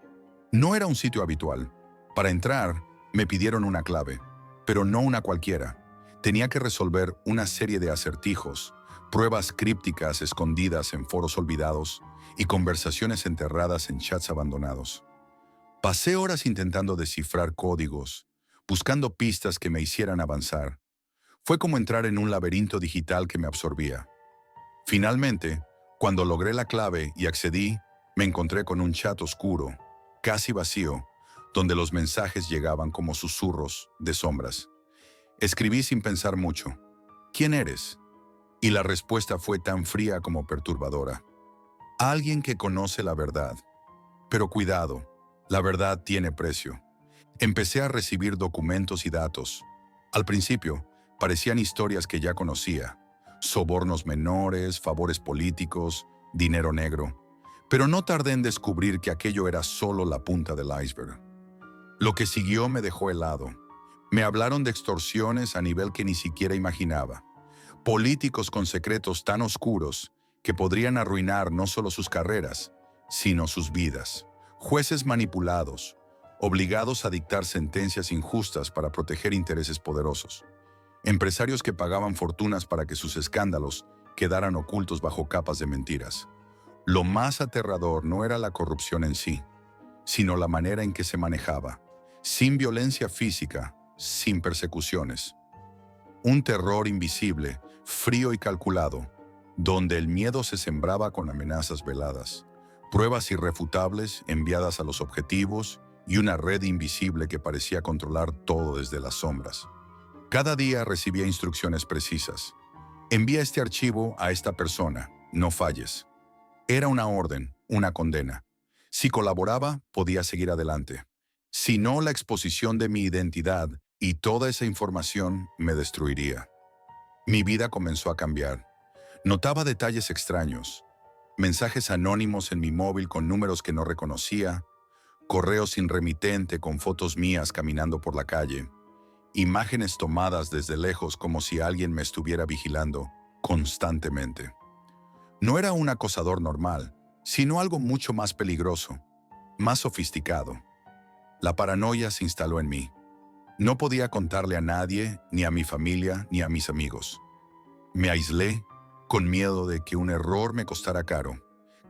Speaker 1: No era un sitio habitual. Para entrar, me pidieron una clave, pero no una cualquiera. Tenía que resolver una serie de acertijos, pruebas crípticas escondidas en foros olvidados y conversaciones enterradas en chats abandonados. Pasé horas intentando descifrar códigos, buscando pistas que me hicieran avanzar. Fue como entrar en un laberinto digital que me absorbía. Finalmente, cuando logré la clave y accedí, me encontré con un chat oscuro, casi vacío, donde los mensajes llegaban como susurros de sombras. Escribí sin pensar mucho: ¿quién eres? Y la respuesta fue tan fría como perturbadora: alguien que conoce la verdad. Pero cuidado, la verdad tiene precio. Empecé a recibir documentos y datos. Al principio, parecían historias que ya conocía: sobornos menores, favores políticos, dinero negro. Pero no tardé en descubrir que aquello era solo la punta del iceberg. Lo que siguió me dejó helado. Me hablaron de extorsiones a nivel que ni siquiera imaginaba. Políticos con secretos tan oscuros que podrían arruinar no solo sus carreras, sino sus vidas. Jueces manipulados, obligados a dictar sentencias injustas para proteger intereses poderosos. Empresarios que pagaban fortunas para que sus escándalos quedaran ocultos bajo capas de mentiras. Lo más aterrador no era la corrupción en sí, sino la manera en que se manejaba, sin violencia física, sin persecuciones. Un terror invisible, frío y calculado, donde el miedo se sembraba con amenazas veladas, pruebas irrefutables enviadas a los objetivos y una red invisible que parecía controlar todo desde las sombras. Cada día recibía instrucciones precisas. Envía este archivo a esta persona, no falles. Era una orden, una condena. Si colaboraba, podía seguir adelante. Si no, la exposición de mi identidad y toda esa información me destruiría. Mi vida comenzó a cambiar. Notaba detalles extraños, mensajes anónimos en mi móvil con números que no reconocía, correos sin remitente con fotos mías caminando por la calle, imágenes tomadas desde lejos como si alguien me estuviera vigilando constantemente. No era un acosador normal, sino algo mucho más peligroso, más sofisticado. La paranoia se instaló en mí. No podía contarle a nadie, ni a mi familia, ni a mis amigos. Me aislé, con miedo de que un error me costara caro.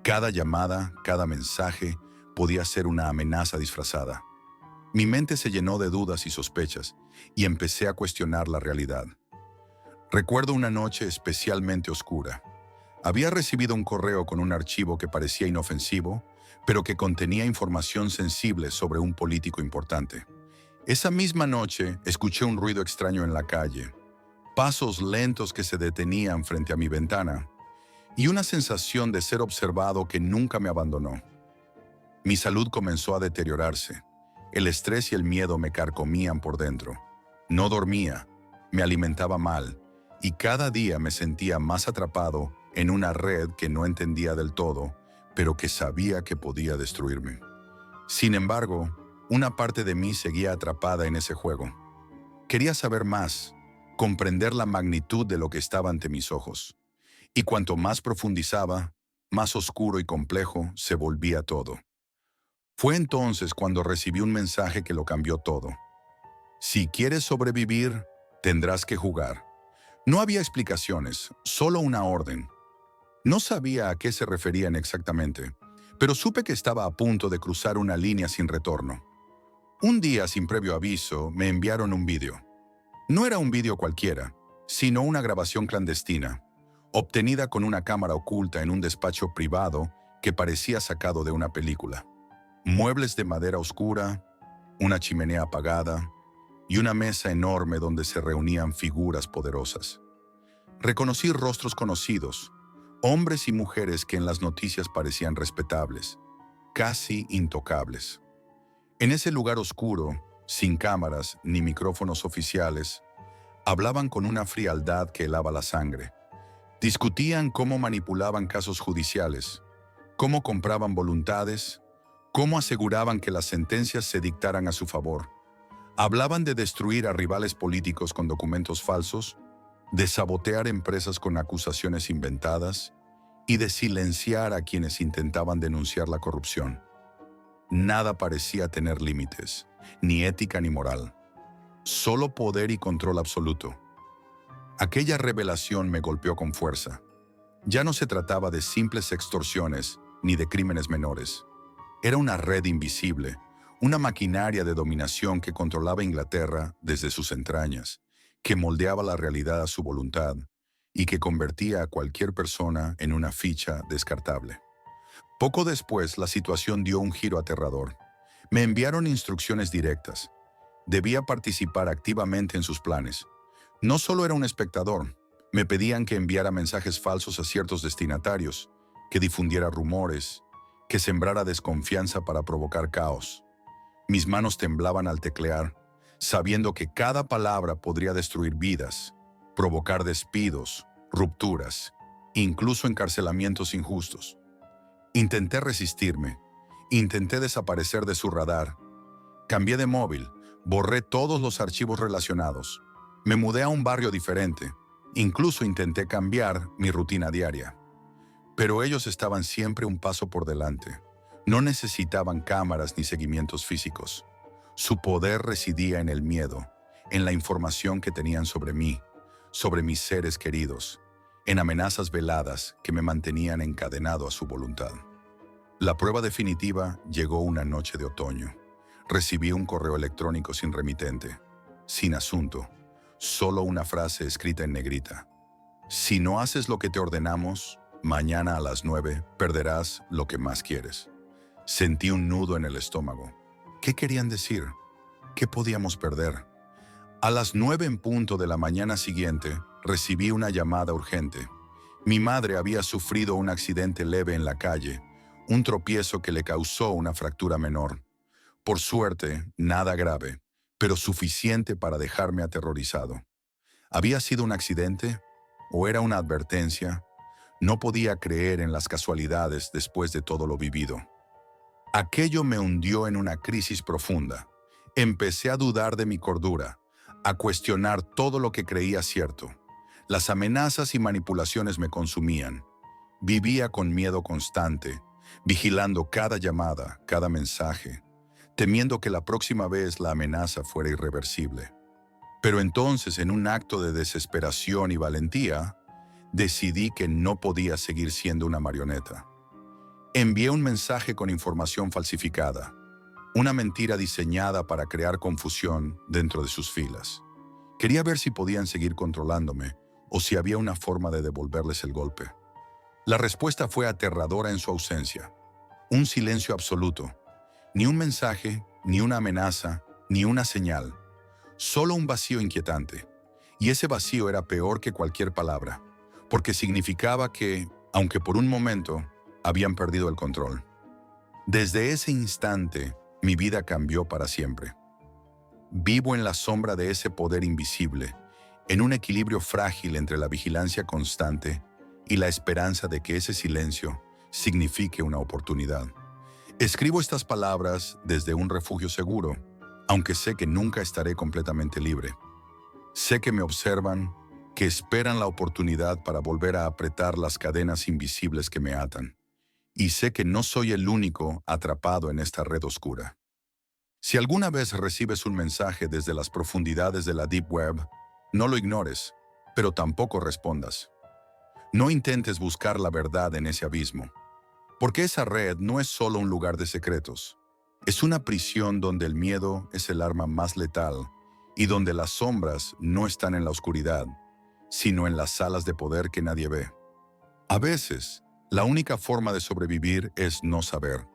Speaker 1: Cada llamada, cada mensaje, podía ser una amenaza disfrazada. Mi mente se llenó de dudas y sospechas, y empecé a cuestionar la realidad. Recuerdo una noche especialmente oscura. Había recibido un correo con un archivo que parecía inofensivo, pero que contenía información sensible sobre un político importante. Esa misma noche escuché un ruido extraño en la calle, pasos lentos que se detenían frente a mi ventana y una sensación de ser observado que nunca me abandonó. Mi salud comenzó a deteriorarse. El estrés y el miedo me carcomían por dentro. No dormía, me alimentaba mal y cada día me sentía más atrapado en una red que no entendía del todo, pero que sabía que podía destruirme. Sin embargo, una parte de mí seguía atrapada en ese juego. Quería saber más, comprender la magnitud de lo que estaba ante mis ojos. Y cuanto más profundizaba, más oscuro y complejo se volvía todo. Fue entonces cuando recibí un mensaje que lo cambió todo. Si quieres sobrevivir, tendrás que jugar. No había explicaciones, solo una orden. No sabía a qué se referían exactamente, pero supe que estaba a punto de cruzar una línea sin retorno. Un día, sin previo aviso, me enviaron un vídeo. No era un vídeo cualquiera, sino una grabación clandestina, obtenida con una cámara oculta en un despacho privado que parecía sacado de una película. Muebles de madera oscura, una chimenea apagada y una mesa enorme donde se reunían figuras poderosas. Reconocí rostros conocidos, hombres y mujeres que en las noticias parecían respetables, casi intocables. En ese lugar oscuro, sin cámaras ni micrófonos oficiales, hablaban con una frialdad que helaba la sangre. Discutían cómo manipulaban casos judiciales, cómo compraban voluntades, cómo aseguraban que las sentencias se dictaran a su favor. Hablaban de destruir a rivales políticos con documentos falsos, de sabotear empresas con acusaciones inventadas y de silenciar a quienes intentaban denunciar la corrupción. Nada parecía tener límites, ni ética ni moral. Solo poder y control absoluto. Aquella revelación me golpeó con fuerza. Ya no se trataba de simples extorsiones ni de crímenes menores. Era una red invisible, una maquinaria de dominación que controlaba Inglaterra desde sus entrañas, que moldeaba la realidad a su voluntad y que convertía a cualquier persona en una ficha descartable. Poco después, la situación dio un giro aterrador. Me enviaron instrucciones directas. Debía participar activamente en sus planes. No solo era un espectador, me pedían que enviara mensajes falsos a ciertos destinatarios, que difundiera rumores, que sembrara desconfianza para provocar caos. Mis manos temblaban al teclear, sabiendo que cada palabra podría destruir vidas, provocar despidos, rupturas, incluso encarcelamientos injustos. Intenté resistirme, intenté desaparecer de su radar. Cambié de móvil, Borré todos los archivos relacionados. Me mudé a un barrio diferente. Incluso intenté cambiar mi rutina diaria. Pero ellos estaban siempre un paso por delante. No necesitaban cámaras ni seguimientos físicos. Su poder residía en el miedo, en la información que tenían sobre mí, sobre mis seres queridos, en amenazas veladas que me mantenían encadenado a su voluntad. La prueba definitiva llegó una noche de otoño. Recibí un correo electrónico sin remitente, sin asunto, solo una frase escrita en negrita. Si no haces lo que te ordenamos, mañana a las 9 perderás lo que más quieres. Sentí un nudo en el estómago. ¿Qué querían decir? ¿Qué podíamos perder? A las 9 en punto de la mañana siguiente, recibí una llamada urgente. Mi madre había sufrido un accidente leve en la calle, un tropiezo que le causó una fractura menor. Por suerte, nada grave, pero suficiente para dejarme aterrorizado. ¿Había sido un accidente? ¿O era una advertencia? No podía creer en las casualidades después de todo lo vivido. Aquello me hundió en una crisis profunda. Empecé a dudar de mi cordura, a cuestionar todo lo que creía cierto. Las amenazas y manipulaciones me consumían. Vivía con miedo constante, vigilando cada llamada, cada mensaje, temiendo que la próxima vez la amenaza fuera irreversible. Pero entonces, en un acto de desesperación y valentía, decidí que no podía seguir siendo una marioneta. Envié un mensaje con información falsificada, una mentira diseñada para crear confusión dentro de sus filas. Quería ver si podían seguir controlándome o si había una forma de devolverles el golpe. La respuesta fue aterradora en su ausencia. Un silencio absoluto. Ni un mensaje, ni una amenaza, ni una señal. Solo un vacío inquietante. Y ese vacío era peor que cualquier palabra, porque significaba que, aunque por un momento, habían perdido el control. Desde ese instante, mi vida cambió para siempre. Vivo en la sombra de ese poder invisible, en un equilibrio frágil entre la vigilancia constante y la esperanza de que ese silencio signifique una oportunidad. Escribo estas palabras desde un refugio seguro, aunque sé que nunca estaré completamente libre. Sé que me observan, que esperan la oportunidad para volver a apretar las cadenas invisibles que me atan. Y sé que no soy el único atrapado en esta red oscura. Si alguna vez recibes un mensaje desde las profundidades de la Deep Web, no lo ignores, pero tampoco respondas. No intentes buscar la verdad en ese abismo, porque esa red no es solo un lugar de secretos. Es una prisión donde el miedo es el arma más letal y donde las sombras no están en la oscuridad, sino en las salas de poder que nadie ve. A veces, la única forma de sobrevivir es no saber.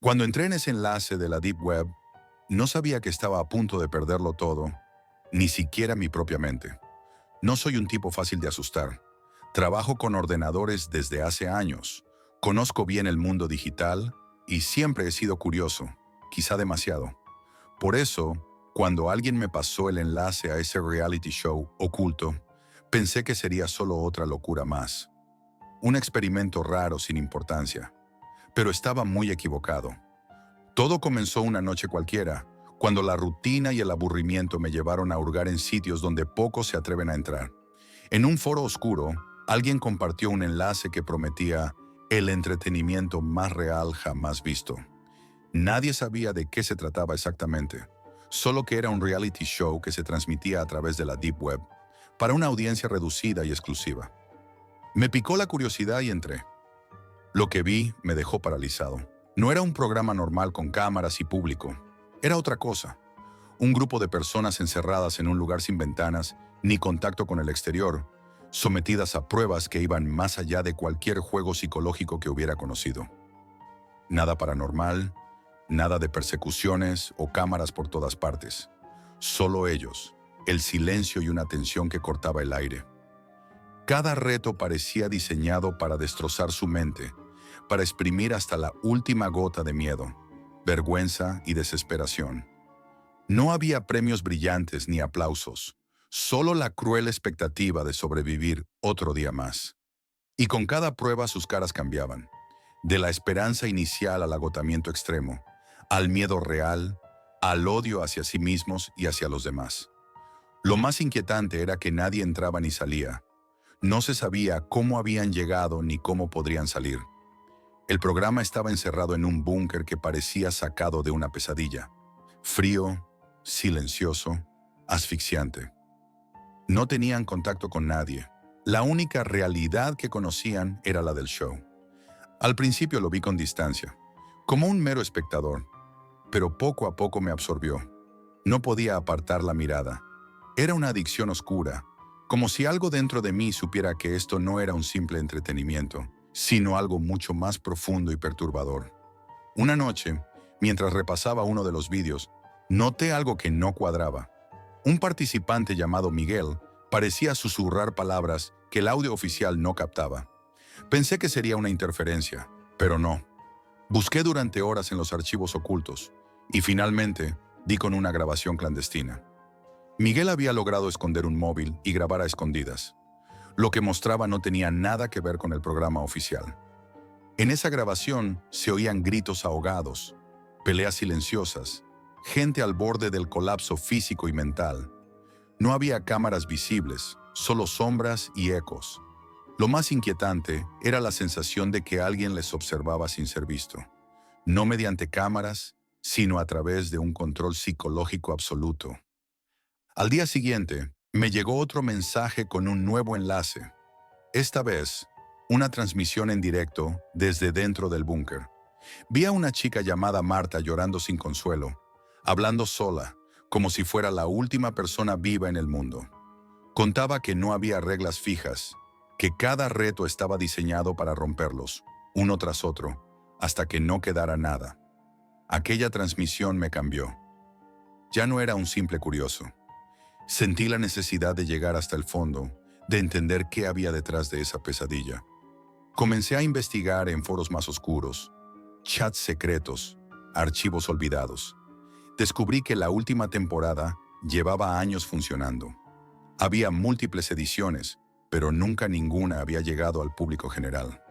Speaker 1: Cuando entré en ese enlace de la Deep Web, no sabía que estaba a punto de perderlo todo, ni siquiera mi propia mente. No soy un tipo fácil de asustar. Trabajo con ordenadores desde hace años. Conozco bien el mundo digital y siempre he sido curioso, quizá demasiado. Por eso, cuando alguien me pasó el enlace a ese reality show oculto, pensé que sería solo otra locura más. Un experimento raro sin importancia. Pero estaba muy equivocado. Todo comenzó una noche cualquiera, cuando la rutina y el aburrimiento me llevaron a hurgar en sitios donde pocos se atreven a entrar. En un foro oscuro, alguien compartió un enlace que prometía el entretenimiento más real jamás visto. Nadie sabía de qué se trataba exactamente, solo que era un reality show que se transmitía a través de la Deep Web, para una audiencia reducida y exclusiva. Me picó la curiosidad y entré. Lo que vi me dejó paralizado. No era un programa normal con cámaras y público. Era otra cosa. Un grupo de personas encerradas en un lugar sin ventanas ni contacto con el exterior, sometidas a pruebas que iban más allá de cualquier juego psicológico que hubiera conocido. Nada paranormal, nada de persecuciones o cámaras por todas partes. Solo ellos, el silencio y una tensión que cortaba el aire. Cada reto parecía diseñado para destrozar su mente, para exprimir hasta la última gota de miedo, vergüenza y desesperación. No había premios brillantes ni aplausos, solo la cruel expectativa de sobrevivir otro día más. Y con cada prueba sus caras cambiaban. de la esperanza inicial al agotamiento extremo, al miedo real, al odio hacia sí mismos y hacia los demás. Lo más inquietante era que nadie entraba ni salía. No se sabía cómo habían llegado ni cómo podrían salir. El programa estaba encerrado en un búnker que parecía sacado de una pesadilla. Frío, silencioso, asfixiante. No tenían contacto con nadie. La única realidad que conocían era la del show. Al principio lo vi con distancia, como un mero espectador, pero poco a poco me absorbió. No podía apartar la mirada. Era una adicción oscura, como si algo dentro de mí supiera que esto no era un simple entretenimiento, sino algo mucho más profundo y perturbador. Una noche, mientras repasaba uno de los vídeos, noté algo que no cuadraba. Un participante llamado Miguel parecía susurrar palabras que el audio oficial no captaba. Pensé que sería una interferencia, pero no. Busqué durante horas en los archivos ocultos y finalmente di con una grabación clandestina. Miguel había logrado esconder un móvil y grabar a escondidas. Lo que mostraba no tenía nada que ver con el programa oficial. En esa grabación se oían gritos ahogados, peleas silenciosas, gente al borde del colapso físico y mental. No había cámaras visibles, solo sombras y ecos. Lo más inquietante era la sensación de que alguien les observaba sin ser visto. No mediante cámaras, sino a través de un control psicológico absoluto. Al día siguiente, me llegó otro mensaje con un nuevo enlace. Esta vez, una transmisión en directo desde dentro del búnker. Vi a una chica llamada Marta llorando sin consuelo, hablando sola, como si fuera la última persona viva en el mundo. Contaba que no había reglas fijas, que cada reto estaba diseñado para romperlos, uno tras otro, hasta que no quedara nada. Aquella transmisión me cambió. Ya no era un simple curioso. Sentí la necesidad de llegar hasta el fondo, de entender qué había detrás de esa pesadilla. Comencé a investigar en foros más oscuros, chats secretos, archivos olvidados. Descubrí que la última temporada llevaba años funcionando. Había múltiples ediciones, pero nunca ninguna había llegado al público general.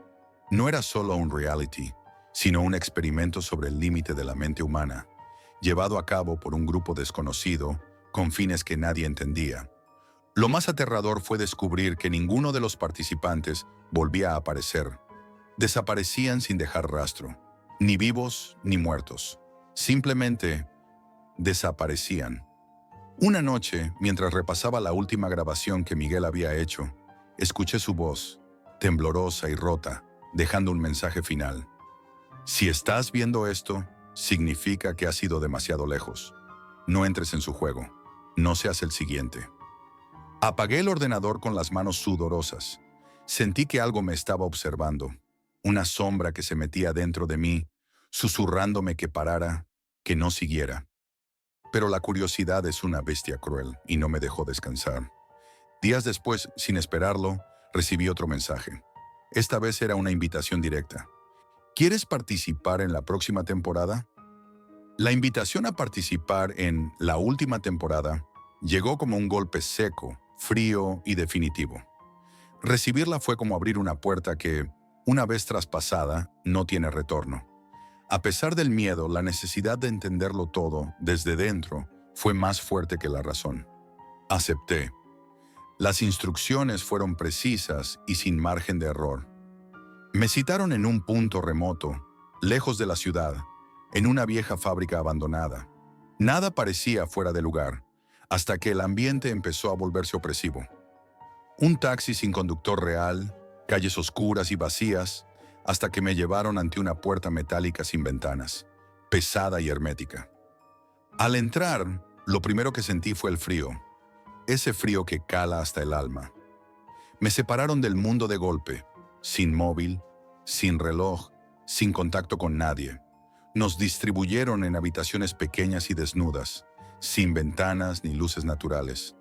Speaker 1: No era solo un reality, sino un experimento sobre el límite de la mente humana, llevado a cabo por un grupo desconocido con fines que nadie entendía. Lo más aterrador fue descubrir que ninguno de los participantes volvía a aparecer. Desaparecían sin dejar rastro, ni vivos ni muertos. Simplemente desaparecían. Una noche, mientras repasaba la última grabación que Miguel había hecho, escuché su voz, temblorosa y rota, dejando un mensaje final. Si estás viendo esto, significa que has ido demasiado lejos. No entres en su juego. No seas el siguiente. Apagué el ordenador con las manos sudorosas. Sentí que algo me estaba observando, una sombra que se metía dentro de mí, susurrándome que parara, que no siguiera. Pero la curiosidad es una bestia cruel y no me dejó descansar. Días después, sin esperarlo, recibí otro mensaje. Esta vez era una invitación directa. ¿Quieres participar en la próxima temporada? La invitación a participar en la última temporada llegó como un golpe seco, frío y definitivo. Recibirla fue como abrir una puerta que, una vez traspasada, no tiene retorno. A pesar del miedo, la necesidad de entenderlo todo desde dentro fue más fuerte que la razón. Acepté. Las instrucciones fueron precisas y sin margen de error. Me citaron en un punto remoto, lejos de la ciudad, en una vieja fábrica abandonada. Nada parecía fuera de lugar, hasta que el ambiente empezó a volverse opresivo. Un taxi sin conductor real, calles oscuras y vacías, hasta que me llevaron ante una puerta metálica sin ventanas, pesada y hermética. Al entrar, lo primero que sentí fue el frío, ese frío que cala hasta el alma. Me separaron del mundo de golpe, sin móvil, sin reloj, sin contacto con nadie. Nos distribuyeron en habitaciones pequeñas y desnudas, sin ventanas ni luces naturales.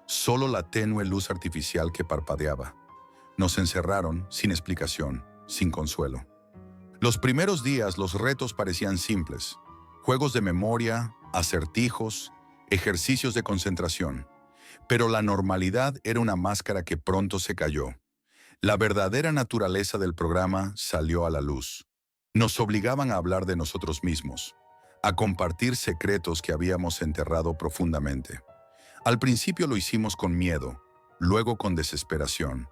Speaker 1: Solo la tenue luz artificial que parpadeaba. Nos encerraron sin explicación, sin consuelo. Los primeros días los retos parecían simples. Juegos de memoria, acertijos, ejercicios de concentración. Pero la normalidad era una máscara que pronto se cayó. La verdadera naturaleza del programa salió a la luz. Nos obligaban a hablar de nosotros mismos, a compartir secretos que habíamos enterrado profundamente. Al principio lo hicimos con miedo, luego con desesperación.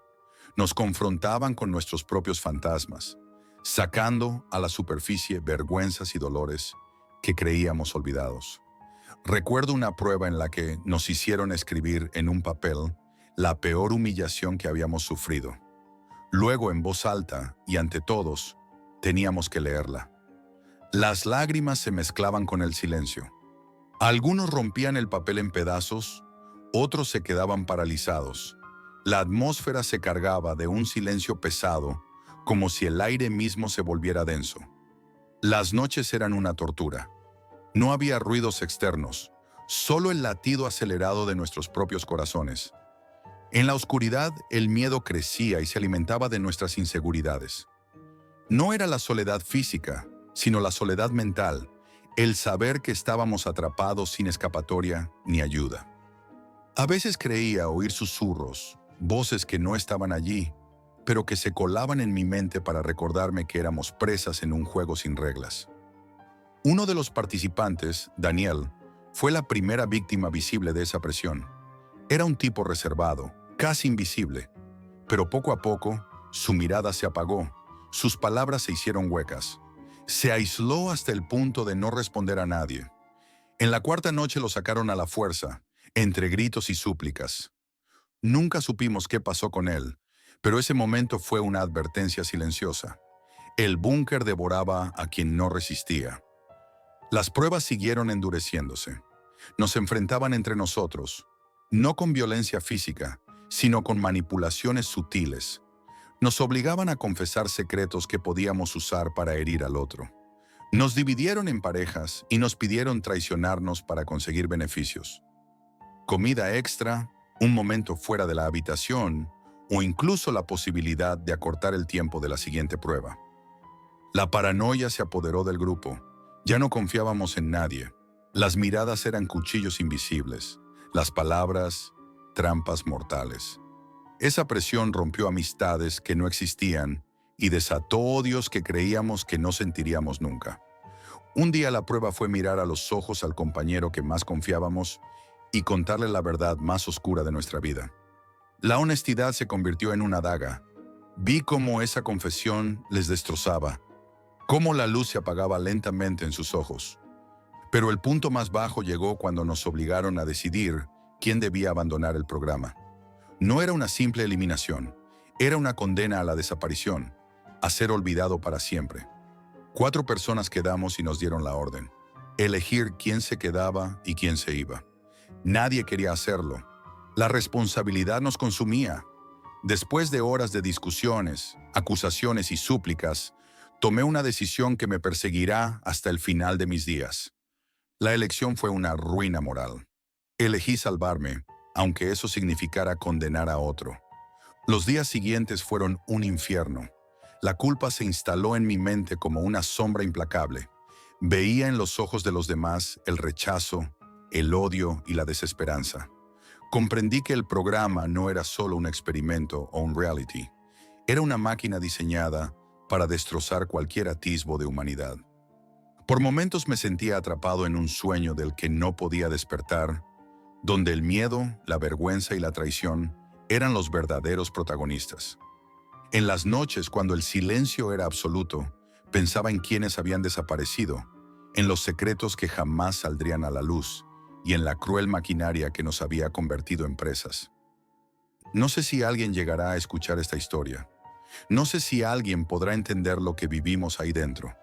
Speaker 1: Nos confrontaban con nuestros propios fantasmas, sacando a la superficie vergüenzas y dolores que creíamos olvidados. Recuerdo una prueba en la que nos hicieron escribir en un papel la peor humillación que habíamos sufrido. Luego, en voz alta y ante todos, teníamos que leerla. Las lágrimas se mezclaban con el silencio. Algunos rompían el papel en pedazos, otros se quedaban paralizados. La atmósfera se cargaba de un silencio pesado, como si el aire mismo se volviera denso. Las noches eran una tortura. No había ruidos externos, solo el latido acelerado de nuestros propios corazones. En la oscuridad, el miedo crecía y se alimentaba de nuestras inseguridades. No era la soledad física, sino la soledad mental, el saber que estábamos atrapados sin escapatoria ni ayuda. A veces creía oír susurros, voces que no estaban allí, pero que se colaban en mi mente para recordarme que éramos presas en un juego sin reglas. Uno de los participantes, Daniel, fue la primera víctima visible de esa presión. Era un tipo reservado, casi invisible, pero poco a poco su mirada se apagó, sus palabras se hicieron huecas. Se aisló hasta el punto de no responder a nadie. En la cuarta noche lo sacaron a la fuerza, entre gritos y súplicas. Nunca supimos qué pasó con él, pero ese momento fue una advertencia silenciosa. El búnker devoraba a quien no resistía. Las pruebas siguieron endureciéndose. Nos enfrentaban entre nosotros, no con violencia física, sino con manipulaciones sutiles. Nos obligaban a confesar secretos que podíamos usar para herir al otro. Nos dividieron en parejas y nos pidieron traicionarnos para conseguir beneficios. Comida extra, un momento fuera de la habitación o incluso la posibilidad de acortar el tiempo de la siguiente prueba. La paranoia se apoderó del grupo. Ya no confiábamos en nadie. Las miradas eran cuchillos invisibles, las palabras, trampas mortales. Esa presión rompió amistades que no existían y desató odios que creíamos que no sentiríamos nunca. Un día la prueba fue mirar a los ojos al compañero que más confiábamos y contarle la verdad más oscura de nuestra vida. La honestidad se convirtió en una daga. Vi cómo esa confesión les destrozaba, cómo la luz se apagaba lentamente en sus ojos. Pero el punto más bajo llegó cuando nos obligaron a decidir quién debía abandonar el programa. No era una simple eliminación, era una condena a la desaparición, a ser olvidado para siempre. 4 personas quedamos y nos dieron la orden: elegir quién se quedaba y quién se iba. Nadie quería hacerlo. La responsabilidad nos consumía. Después de horas de discusiones, acusaciones y súplicas, tomé una decisión que me perseguirá hasta el final de mis días. La elección fue una ruina moral. Elegí salvarme, aunque eso significara condenar a otro. Los días siguientes fueron un infierno. La culpa se instaló en mi mente como una sombra implacable. Veía en los ojos de los demás el rechazo, el odio y la desesperanza. Comprendí que el programa no era solo un experimento o un reality. Era una máquina diseñada para destrozar cualquier atisbo de humanidad. Por momentos me sentía atrapado en un sueño del que no podía despertar, donde el miedo, la vergüenza y la traición eran los verdaderos protagonistas. En las noches, cuando el silencio era absoluto, pensaba en quienes habían desaparecido, en los secretos que jamás saldrían a la luz y en la cruel maquinaria que nos había convertido en presas. No sé si alguien llegará a escuchar esta historia. No sé si alguien podrá entender lo que vivimos ahí dentro.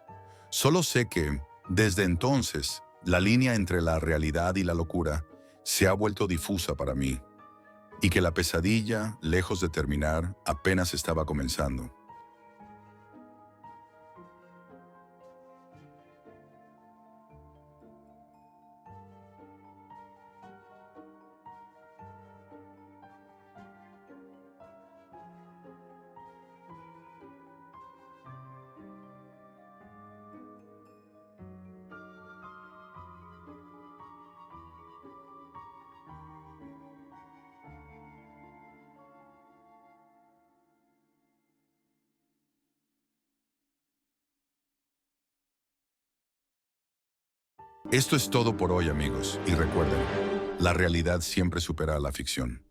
Speaker 1: Solo sé que, desde entonces, la línea entre la realidad y la locura se ha vuelto difusa para mí, y que la pesadilla, lejos de terminar, apenas estaba comenzando. Esto es todo por hoy, amigos, y recuerden, la realidad siempre supera a la ficción.